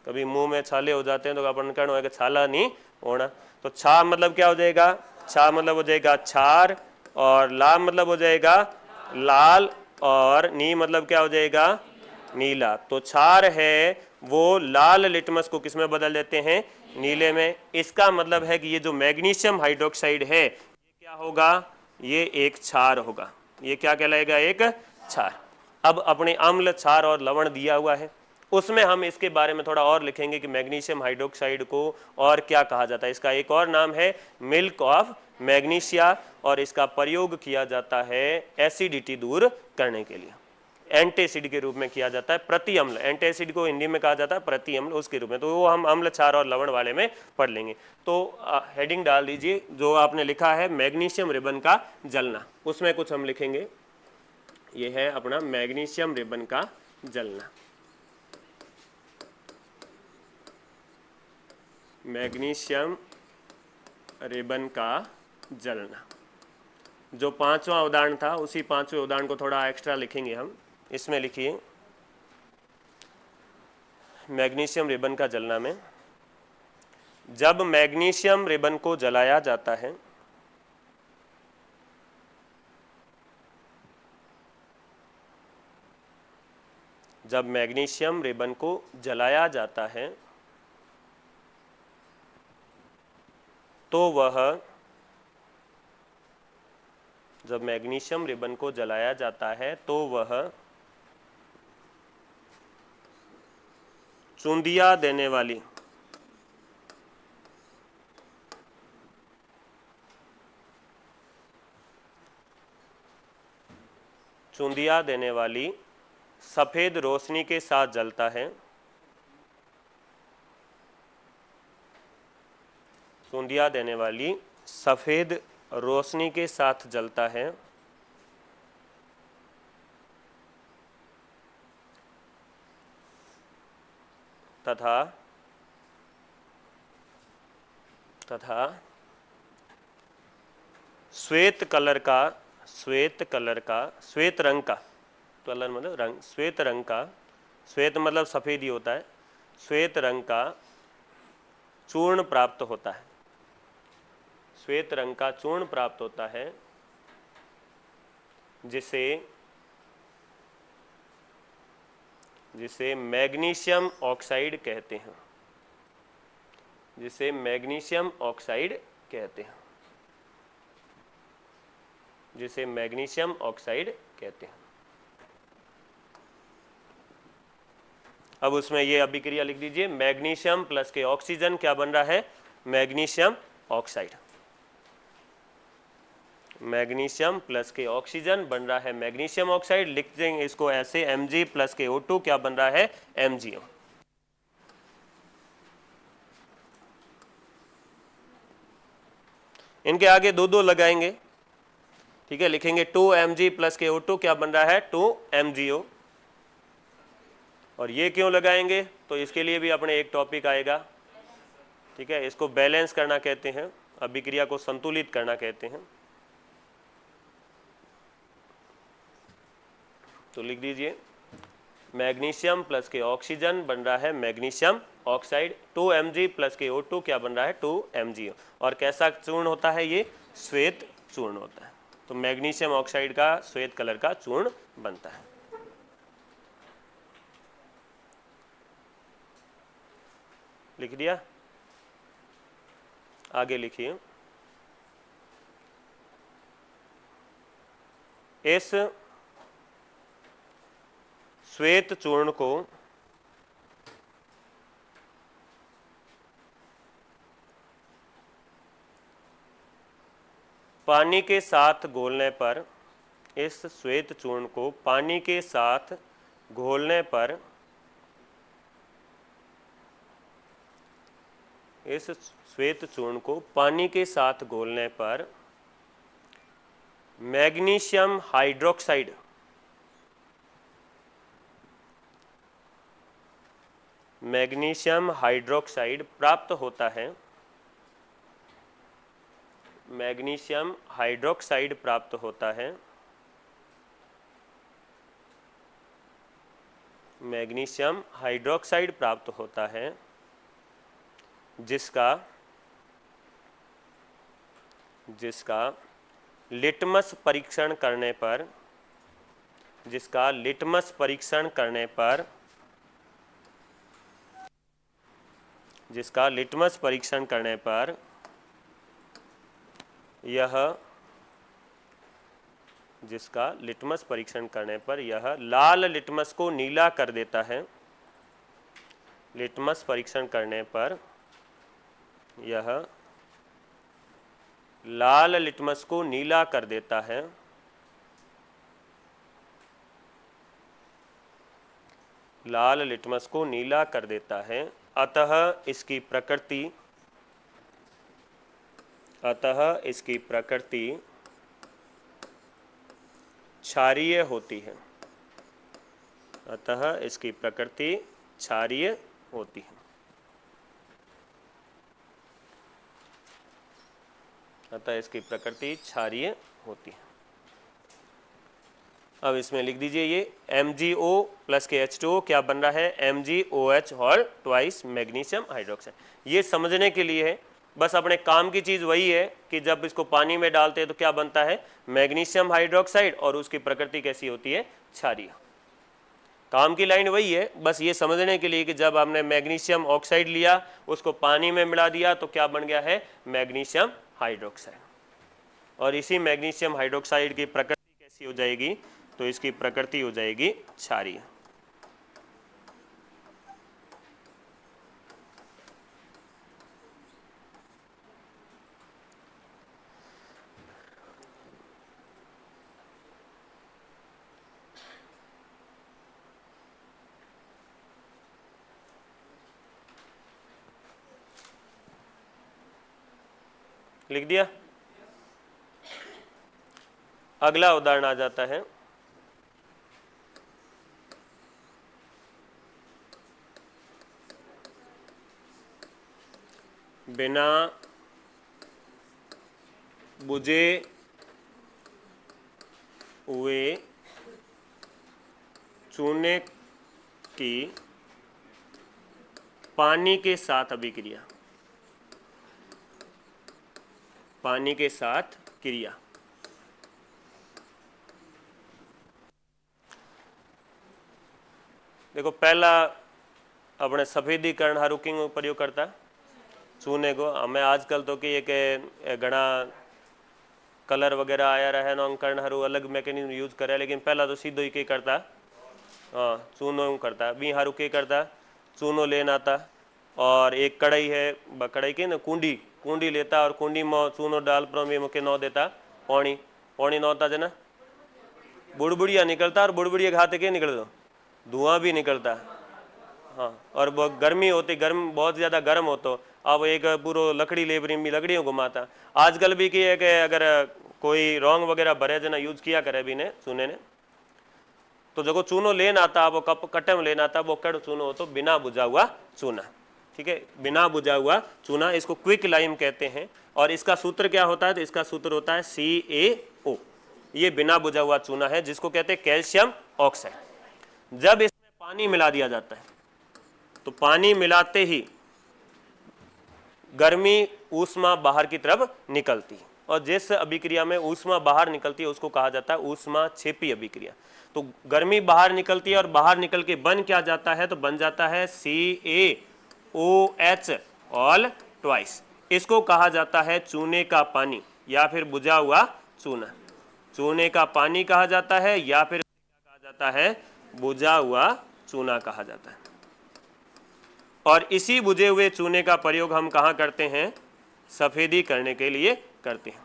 कभी मुंह में छाले हो जाते हैं तो अपन कहना है कि छाला नहीं होना। तो छा मतलब क्या हो जाएगा, छा मतलब हो जाएगा क्षार, और ला मतलब हो जाएगा लाल, और नी मतलब क्या हो जाएगा, नीला। तो क्षार है वो लाल लिटमस को किसमें बदल देते हैं, नीले में। इसका मतलब है कि ये जो मैग्नीशियम हाइड्रोक्साइड है ये क्या होगा, ये एक क्षार होगा। ये क्या कहलाएगा, एक क्षार। अब अपने अम्ल, क्षार और लवण दिया हुआ है, उसमें हम इसके बारे में थोड़ा और लिखेंगे कि मैग्नीशियम हाइड्रोक्साइड को और क्या कहा जाता है। इसका एक और नाम है मिल्क ऑफ मैग्नीशिया, और इसका प्रयोग किया जाता है एसिडिटी दूर करने के लिए, एंटीएसिड के रूप में किया जाता है। प्रति अम्ल, एंटीएसिड को हिंदी में कहा जाता है प्रति अम्ल, उसके रूप में, तो वो हम अम्ल, क्षार और लवण वाले में पढ़ लेंगे। तो हेडिंग डाल दीजिए जो आपने लिखा है मैग्नीशियम रिबन का जलना, उसमें कुछ हम लिखेंगे। ये है अपना मैग्नीशियम रिबन का जलना। मैग्नीशियम रिबन का जलना, जो पांचवा उदाहरण था उसी पांचवें उदाहरण को थोड़ा एक्स्ट्रा लिखेंगे हम। इसमें लिखिए मैग्नीशियम रिबन का जलना में, जब मैग्नीशियम रिबन को जलाया जाता है जब मैग्नीशियम रिबन को जलाया जाता है तो वह जब मैग्नीशियम रिबन को जलाया जाता है तो वह चूंदिया देने वाली सफेद रोशनी के साथ जलता है। चूंदिया देने वाली सफेद रोशनी के साथ जलता है तथा श्वेत रंग का, कलर मतलब रंग, श्वेत रंग का, श्वेत मतलब सफेद ही होता है, श्वेत रंग का चूर्ण प्राप्त होता है। श्वेत रंग का चूर्ण प्राप्त होता है जिसे मैग्नीशियम ऑक्साइड कहते हैं। जिसे मैग्नीशियम ऑक्साइड कहते हैं। जिसे मैग्नीशियम ऑक्साइड कहते हैं। अब उसमें ये अभिक्रिया लिख दीजिए, मैग्नीशियम प्लस के ऑक्सीजन क्या बन रहा है? Magnesium oxide. मैग्नीशियम प्लस के ऑक्सीजन बन रहा है मैग्नीशियम ऑक्साइड। लिख देंगे इसको ऐसे, Mg प्लस के O2 क्या बन रहा है? MgO। इनके आगे दो दो लगाएंगे, ठीक है। लिखेंगे 2Mg प्लस के O2 क्या बन रहा है? 2MgO। और ये क्यों लगाएंगे? तो इसके लिए भी अपने एक टॉपिक आएगा, ठीक है। इसको बैलेंस करना कहते हैं, अभिक्रिया को संतुलित करना कहते हैं। तो लिख दीजिए मैग्नीशियम प्लस के ऑक्सीजन बन रहा है मैग्नीशियम ऑक्साइड। 2Mg प्लस के O2 क्या बन रहा है? 2MgO। और कैसा चूर्ण होता है ये? श्वेत चूर्ण होता है। तो मैग्नीशियम ऑक्साइड का श्वेत कलर का चूर्ण बनता है। लिख दिया? आगे लिखिए, इस श्वेत चूर्ण को पानी के साथ घोलने पर, इस श्वेत चूर्ण को पानी के साथ घोलने पर, इस श्वेत चूर्ण को पानी के साथ घोलने पर मैग्नीशियम हाइड्रोक्साइड, मैग्नीशियम हाइड्रोक्साइड प्राप्त होता है। मैग्नीशियम हाइड्रोक्साइड प्राप्त होता है। मैग्नीशियम हाइड्रोक्साइड प्राप्त होता है जिसका लिटमस परीक्षण करने पर, जिसका लिटमस परीक्षण करने पर, जिसका लिटमस परीक्षण करने पर यह, जिसका लिटमस परीक्षण करने पर यह लाल लिटमस को नीला कर देता है। लिटमस परीक्षण करने पर यह लाल लिटमस को नीला कर देता है, लाल लिटमस को नीला कर देता है, अतः इसकी प्रकृति क्षारीय होती है, अतः इसकी प्रकृति क्षारीय होती है, अतः इसकी प्रकृति क्षारीय होती है। अब इसमें लिख दीजिए ये MgO प्लस के H2O क्या बन रहा है, MgOH और ट्वाइस मैग्नीशियम हाइड्रोक्साइड। ये समझने के लिए है, बस अपने काम की चीज़ वही है कि जब इसको पानी में डालते हैं तो क्या बनता है, मैग्नीशियम हाइड्रोक्साइड, और उसकी प्रकृति कैसी होती है, क्षारीय। काम की लाइन वही है, बस ये समझने के लिए कि जब हमने मैग्नीशियम ऑक्साइड लिया, उसको पानी में मिला दिया तो क्या बन गया है, मैग्नीशियम हाइड्रोक्साइड। और इसी मैग्नीशियम हाइड्रोक्साइड की प्रकृति कैसी हो जाएगी, तो इसकी प्रकृति हो जाएगी क्षारीय। लिख दिया। अगला उदाहरण आ जाता है, बिना बुझे हुए चूने की पानी के साथ अभिक्रिया, पानी के साथ क्रिया। देखो पहला अपने सफेदीकरण हारू किंग प्रयोग करता चूने को। हमें आजकल तो कि एक घना कलर वगैरह आया रहे नामकरण हारू अलग मैकेनिज्म यूज करे, लेकिन पहला तो सीधो ही के करता, हाँ चूनो करता। बी हारू के करता, चूनो लेना आता, और एक कढ़ाई है, कढ़ाई के ना कुंडी लेता, और कुंडी में चूनो डाल पर मुके नौ देता पानी नौता जना बुड़बुड़िया निकलता, और बुड़बुड़िया खाते के निकल दो, धुआं भी निकलता। हाँ, और बहुत गर्मी होती, बहुत ज़्यादा गर्म हो तो अब एक पूरा लकड़ी लेबरी में लकड़ियों घुमाता। आजकल भी की है कि अगर कोई रॉन्ग वगैरह भरे जना यूज किया करे भी ने चूने ने, तो जो चूनो लेना आता वो कप कट्टे में लेना आता, वो कड़ चूनो हो तो बिना बुझा हुआ चूना, ठीक है, बिना बुझा हुआ चूना, इसको क्विक लाइम कहते हैं। और इसका सूत्र क्या होता है, तो इसका सूत्र होता है CaO। ये बिना बुझा हुआ चूना है, जिसको कहते हैं कैल्शियम ऑक्साइड। जब इसमें पानी मिला दिया जाता है तो पानी मिलाते ही गर्मी ऊष्मा बाहर की तरफ निकलती है, और जिस अभिक्रिया में ऊष्मा बाहर निकलती है उसको कहा जाता है ऊष्माक्षेपी अभिक्रिया। तो गर्मी बाहर निकलती है और बाहर निकल के बन क्या जाता है, तो बन जाता है CaOH ऑल ट्वाइस। इसको कहा जाता है चूने का पानी या फिर बुझा हुआ चूना। चूने का पानी कहा जाता है या फिर क्या कहा जाता है, बुझा हुआ चूना कहा जाता है। और इसी बुझे हुए चूने का प्रयोग हम कहाँ करते हैं, सफेदी करने के लिए करते हैं।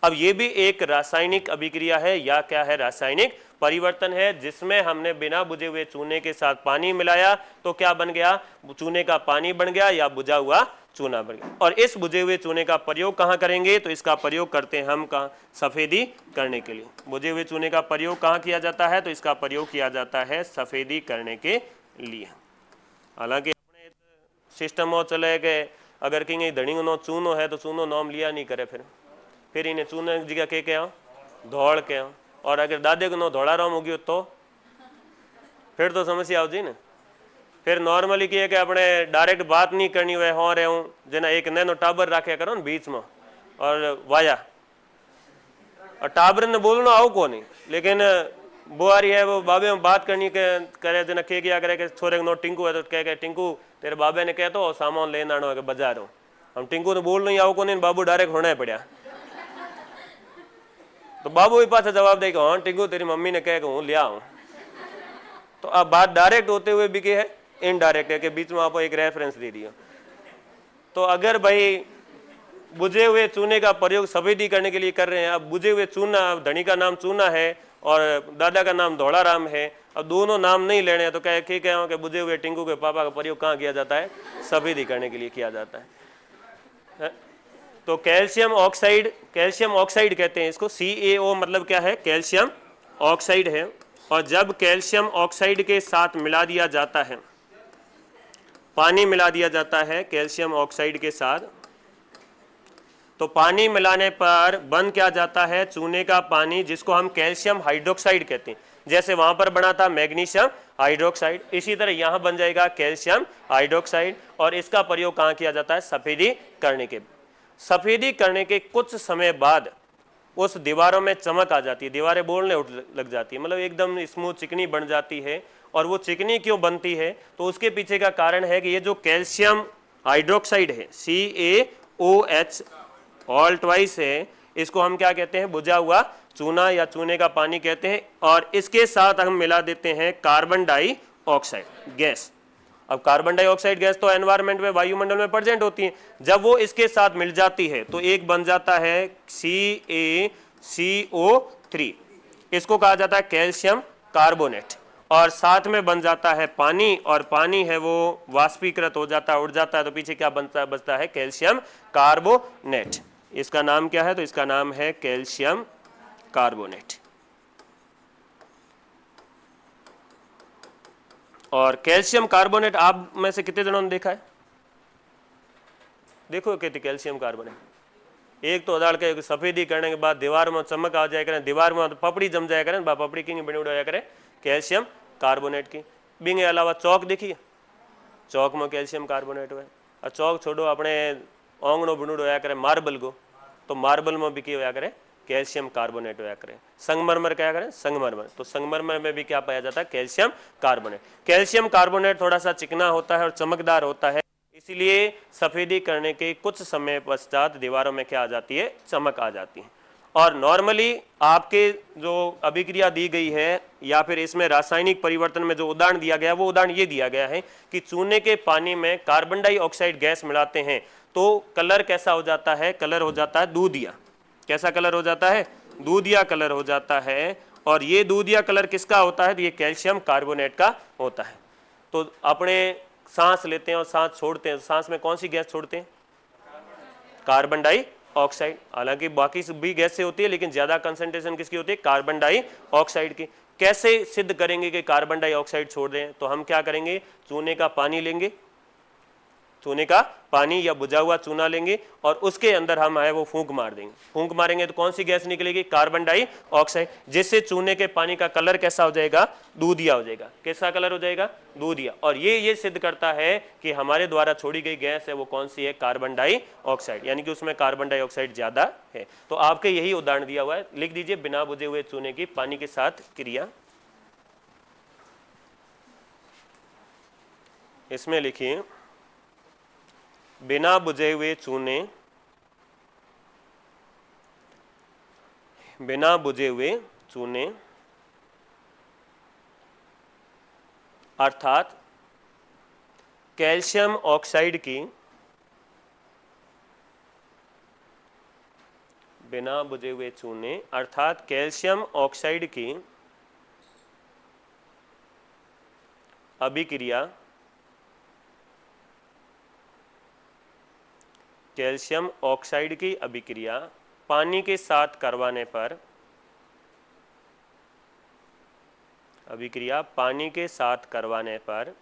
अब ये भी एक रासायनिक अभिक्रिया है, या क्या है, रासायनिक परिवर्तन है, जिसमें हमने बिना बुझे हुए चूने के साथ पानी मिलाया तो क्या बन गया, चूने का पानी बन गया या बुझा हुआ चूना बन गया। और इस बुझे हुए चूने का प्रयोग कहाँ करेंगे, तो इसका प्रयोग करते हैं हम कहाँ, सफेदी करने के लिए। बुझे हुए चूने का प्रयोग कहाँ किया जाता है, तो इसका प्रयोग किया जाता है सफेदी करने के लिए। हालांकि अपने सिस्टम में चले गए, अगर कहीं धनी नो चूनो है तो चूनो नाम लिया नहीं करे, फिर इन्हें चूने की जगह के आओ धौड़ के आओ। और अगर दादे को नो धोड़ा राम हो गयो तो फिर तो समस्या आओ जी ने। फिर नॉर्मली की है कि अपने डायरेक्ट बात नहीं करनी हुए हो रहे हूँ, जना एक नैनो टाबर रखे करो ना बीच में और वाया, और टाबर ने बोलना आओ को नहीं, लेकिन बुआरी है वो बाबे में बात करनी के करे, जना के क्या करे कि छोरे नो टिंकू है तो कह टिंकू तेरे बाबे ने कह तो सामान लेना आना है बाजार हो, हम टिंकू तो बोल नहीं आओ को नहीं, बाबू डायरेक्ट होना है पड़ा। तो बाबू भी पास जवाब देगा हाँ टिंकू तेरी मम्मी ने कह हूँ लिया हूँ। तो अब बात डायरेक्ट होते हुए भी क्या है इनडायरेक्ट है कि बीच में आपको एक रेफरेंस दे दिया। तो अगर भाई बुझे हुए चूने का प्रयोग सफेदी करने के लिए कर रहे हैं, अब बुझे हुए चूना, धनी का नाम चूना है और दादा का नाम धौड़ाराम है, अब दोनों नाम नहीं लेने हैं तो क्या कि बुझे हुए टिंकू के पापा का प्रयोग कहाँ किया जाता है? सफेदी करने के लिए किया जाता है। तो कैल्शियम ऑक्साइड कहते हैं इसको, CaO मतलब क्या है? कैल्शियम ऑक्साइड है। और जब कैल्शियम ऑक्साइड के साथ मिला दिया जाता है, पानी मिला दिया जाता है कैल्शियम ऑक्साइड के साथ, तो पानी मिलाने पर बन क्या जाता है? चूने का पानी, जिसको हम कैल्शियम हाइड्रोक्साइड कहते हैं। जैसे वहां पर बना था मैग्नीशियम हाइड्रोक्साइड, इसी तरह यहां बन जाएगा कैल्शियम हाइड्रोक्साइड। और इसका प्रयोग कहां किया जाता है? सफेदी करने के। सफेदी करने के कुछ समय बाद उस दीवारों में चमक आ जाती है, दीवारें बोलने उठ लग जाती है, मतलब एकदम स्मूथ चिकनी बन जाती है। और वो चिकनी क्यों बनती है? तो उसके पीछे का कारण है कि ये जो कैल्शियम हाइड्रोक्साइड है, CaOH ऑल ट्वाइस है, इसको हम क्या कहते हैं? बुझा हुआ चूना या चूने का पानी कहते हैं। और इसके साथ हम मिला देते हैं कार्बन डाइऑक्साइड गैस। अब कार्बन डाइऑक्साइड गैस तो एनवायरनमेंट में, वायुमंडल में प्रेजेंट होती है। जब वो इसके साथ मिल जाती है तो एक बन जाता है CaCO3, इसको कहा जाता है कैल्शियम कार्बोनेट। और साथ में बन जाता है पानी, और पानी है वो वाष्पीकृत हो जाता है, उड़ जाता है, तो पीछे क्या बचता है? Calcium carbonate. इसका नाम क्या है? तो इसका नाम है कैल्शियम कार्बोनेट। और कैल्शियम कार्बोनेट आप में से कितने जनों ने देखा है? देखो कहते कैल्शियम कार्बोनेट, एक तो अदाड़ के सफेदी करने के बाद दीवार में चमक आ जाए करें, दीवार में तो पपड़ी जम जाया करें, पपड़ी की बनी उड़ जाया करे कैल्शियम कार्बोनेट की। बिंगे अलावा चौक देखिए, चौक में कैल्शियम कार्बोनेट हुआ। और चौक छोड़ो, अपने ओंगणो बनूड़ होया करे मार्बल को, तो मार्बल में भी क्या होया करे? कैल्शियम कार्बोनेट होया करे। संगमरमर क्या करें? संगमरमर, तो संगमरमर में भी क्या पाया जाता है? Calcium carbonate. कैल्शियम कार्बोनेट थोड़ा सा चिकना होता है और चमकदार होता है, इसलिए सफेदी करने के कुछ समय पश्चात दीवारों में क्या आ जाती है? चमक आ जाती है। और नॉर्मली आपके जो अभिक्रिया दी गई है या फिर इसमें रासायनिक परिवर्तन में जो उदाहरण दिया गया, वो उदाहरण ये दिया गया है कि चूने के पानी में कार्बन डाइऑक्साइड गैस मिलाते हैं तो कलर कैसा हो जाता है? कलर हो जाता है दूधिया। कैसा कलर हो जाता है? दूधिया कलर हो जाता है। और ये दूधिया कलर किसका होता है? तो ये कैल्शियम कार्बोनेट का होता है। तो अपने सांस लेते हैं और सांस छोड़ते हैं, सांस में कौन सी गैस छोड़ते हैं? Carbon dioxide. हालांकि बाकी भी गैस से होती है, लेकिन ज्यादा कंसंट्रेशन किसकी होती है? कार्बन डाइऑक्साइड की। कैसे सिद्ध करेंगे कि कार्बन डाइऑक्साइड छोड़ रहे हैं? तो हम क्या करेंगे? चूने का पानी लेंगे, चूने का पानी या बुझा हुआ चूना लेंगे और उसके अंदर हम है वो फूंक मार देंगे। फूंक मारेंगे तो कौन सी गैस निकलेगी? Carbon dioxide. जिससे चूने के पानी का कलर कैसा हो जाएगा? दूधिया हो जाएगा। कैसा कलर हो जाएगा? दूधिया। और ये सिद्ध करता है कि हमारे द्वारा छोड़ी गई गैस है वो कौन सी है? कार्बन डाइऑक्साइड, यानी कि उसमें कार्बन डाइऑक्साइड ज्यादा है। तो आपके यही उदाहरण दिया हुआ है, लिख दीजिए बिना बुझे हुए चूने की पानी के साथ क्रिया। इसमें लिखिए बिना बुझे हुए चूने, बिना बुझे हुए चूने अर्थात कैल्शियम ऑक्साइड की, बिना बुझे हुए चूने अर्थात कैल्शियम ऑक्साइड की अभिक्रिया, कैल्शियम ऑक्साइड की अभिक्रिया पानी के साथ करवाने पर, अभिक्रिया पानी के साथ करवाने पर,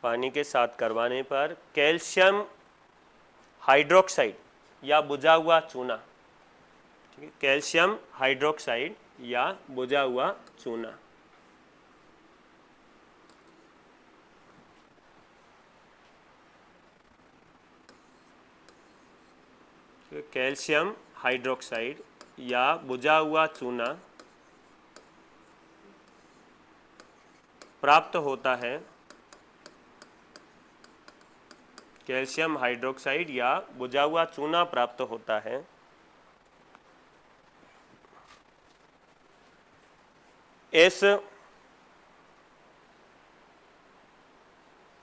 पानी के साथ करवाने पर कैल्शियम हाइड्रोक्साइड या बुझा हुआ चूना, ठीक है, कैल्शियम हाइड्रोक्साइड या बुझा हुआ चूना कैल्शियम हाइड्रोक्साइड या बुझा हुआ चूना प्राप्त होता है, कैल्शियम हाइड्रोक्साइड या बुझा हुआ चूना प्राप्त होता है। इस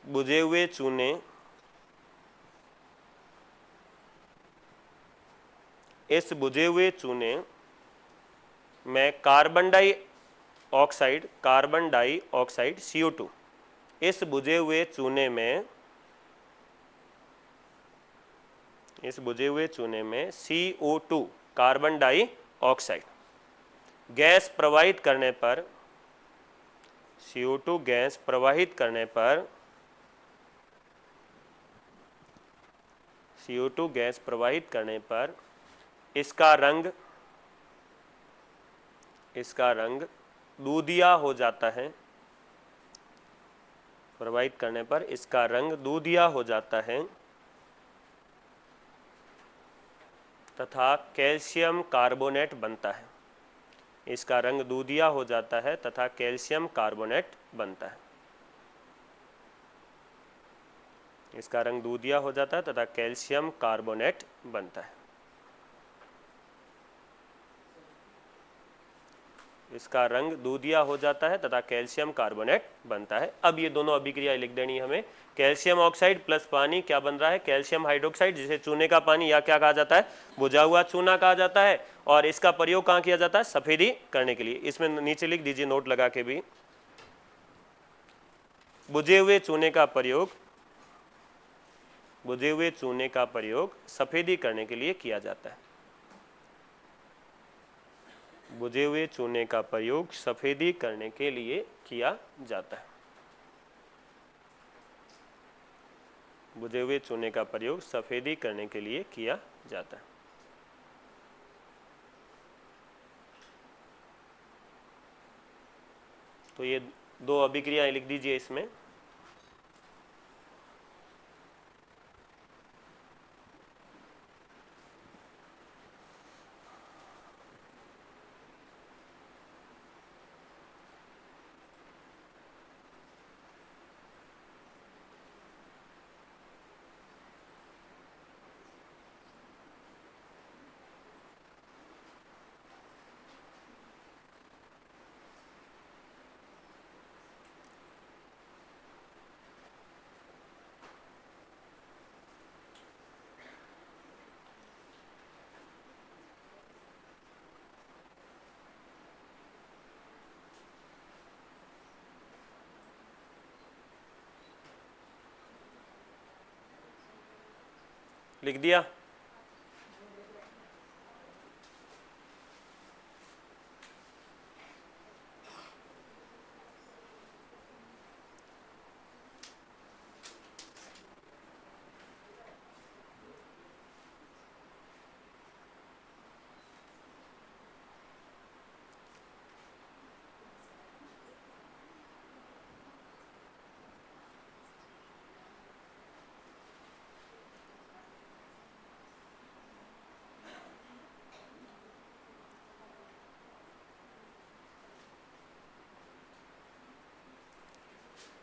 बुझे हुए चूने इस बुझे हुए चूने में कार्बन डाइऑक्साइड CO2, इस बुझे हुए चूने में CO2 कार्बन डाइऑक्साइड गैस प्रवाहित करने पर CO2 गैस प्रवाहित करने पर CO2 गैस प्रवाहित करने पर इसका रंग दूधिया हो जाता है। प्रवाहित करने पर इसका रंग दूधिया हो जाता है तथा कैल्शियम कार्बोनेट बनता है। इसका रंग दूधिया हो जाता है तथा कैल्शियम कार्बोनेट बनता है। इसका रंग दूधिया हो जाता है तथा कैल्शियम कार्बोनेट बनता है। इसका रंग दूधिया हो जाता है तथा कैल्शियम कार्बोनेट बनता है। अब ये दोनों अभिक्रियाएं लिख देनी है हमें। कैल्शियम ऑक्साइड प्लस पानी क्या बन रहा है? कैल्शियम हाइड्रोक्साइड, जिसे चूने का पानी या क्या कहा जाता है? बुझा हुआ चूना कहा जाता है। और इसका प्रयोग कहाँ किया जाता है? सफेदी करने के लिए। इसमें नीचे लिख दीजिए नोट लगा के भी, बुझे हुए चूने का प्रयोग सफेदी करने के लिए किया जाता है। बुझे हुए चूने का प्रयोग सफेदी करने के लिए किया जाता है। बुझे हुए चूने का प्रयोग सफेदी करने के लिए किया जाता है। तो ये दो अभिक्रियाएं लिख दीजिए इसमें। लिख दिया?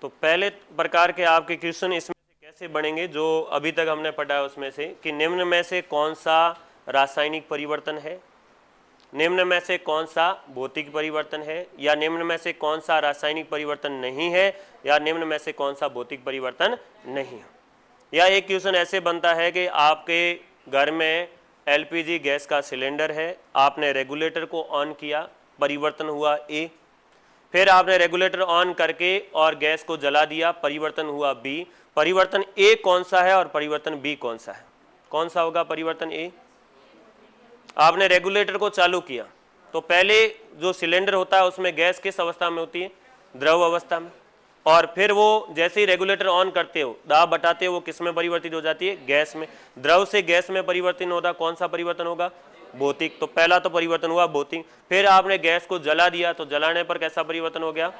तो पहले प्रकार के आपके क्वेश्चन इसमें से कैसे बनेंगे जो अभी तक हमने पढ़ा है उसमें से, कि निम्न में से कौन सा रासायनिक परिवर्तन है, निम्न में से कौन सा भौतिक परिवर्तन है, या निम्न में से कौन सा रासायनिक परिवर्तन नहीं है, या निम्न में से कौन सा भौतिक परिवर्तन नहीं है। या एक क्वेश्चन ऐसे बनता है कि आपके घर में LPG गैस का सिलेंडर है, आपने रेगुलेटर को ऑन किया, परिवर्तन हुआ A। फिर आपने रेगुलेटर ऑन करके और गैस को जला दिया, परिवर्तन हुआ B। परिवर्तन A कौन सा है और परिवर्तन B कौन सा है? कौन सा होगा परिवर्तन A? आपने रेगुलेटर को चालू किया तो पहले जो सिलेंडर होता है उसमें गैस किस अवस्था में होती है? द्रव अवस्था में। और फिर वो जैसे ही रेगुलेटर ऑन करते हो, दाब बटाते हो, वो किस में परिवर्तित हो जाती है? गैस में। द्रव से गैस में परिवर्तन होता, कौन सा परिवर्तन होगा? भौतिक। तो पहला तो परिवर्तन हुआ भौतिक। फिर आपने गैस को जला दिया तो जलाने पर कैसा परिवर्तन हो गया?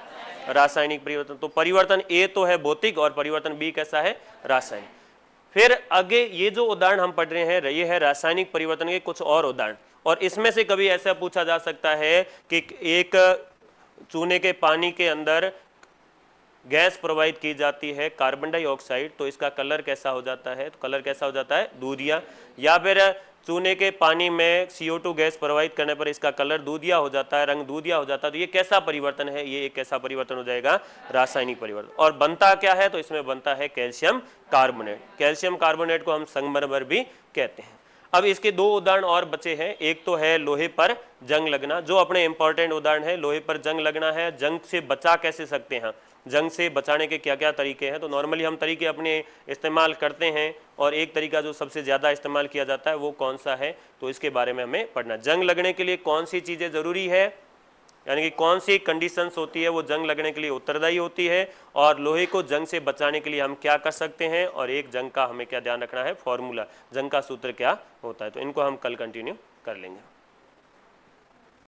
रासायनिक परिवर्तन। तो परिवर्तन A तो है भौतिक और परिवर्तन B कैसा है? रासायनिक। फिर आगे ये जो उदाहरण हम पढ़ रहे हैं ये है रासायनिक परिवर्तन के कुछ और उदाहरण। और इसमें से कभी ऐसा पूछा जा सकता है कि एक चूने के पानी के अंदर गैस प्रवाहित की जाती है कार्बन डाइऑक्साइड, तो इसका कलर कैसा हो जाता है? तो कलर कैसा हो जाता है? दूधिया। या फिर चूने के पानी में CO2 गैस प्रवाहित करने पर इसका कलर दूधिया हो जाता है, रंग दूधिया हो जाता है। तो ये कैसा परिवर्तन है? ये एक कैसा परिवर्तन हो जाएगा? रासायनिक परिवर्तन। और बनता क्या है? तो इसमें बनता है कैल्शियम कार्बोनेट। कैल्शियम कार्बोनेट को हम संगमरमर भी कहते हैं। अब इसके दो उदाहरण और बचे हैं। एक तो है लोहे पर जंग लगना, जो अपने इंपॉर्टेंट उदाहरण है। लोहे पर जंग लगना है, जंग से बचा कैसे सकते हैं, जंग से बचाने के क्या क्या तरीके हैं। तो नॉर्मली हम तरीके अपने इस्तेमाल करते हैं, और एक तरीका जो सबसे ज़्यादा इस्तेमाल किया जाता है वो कौन सा है, तो इसके बारे में हमें पढ़ना। जंग लगने के लिए कौन सी चीज़ें ज़रूरी है, यानी कि कौन सी कंडीशंस होती है वो जंग लगने के लिए उत्तरदायी होती है, और लोहे को जंग से बचाने के लिए हम क्या कर सकते हैं, और एक जंग का हमें क्या ध्यान रखना है, फॉर्मूला, जंग का सूत्र क्या होता है। तो इनको हम कल कंटिन्यू कर लेंगे।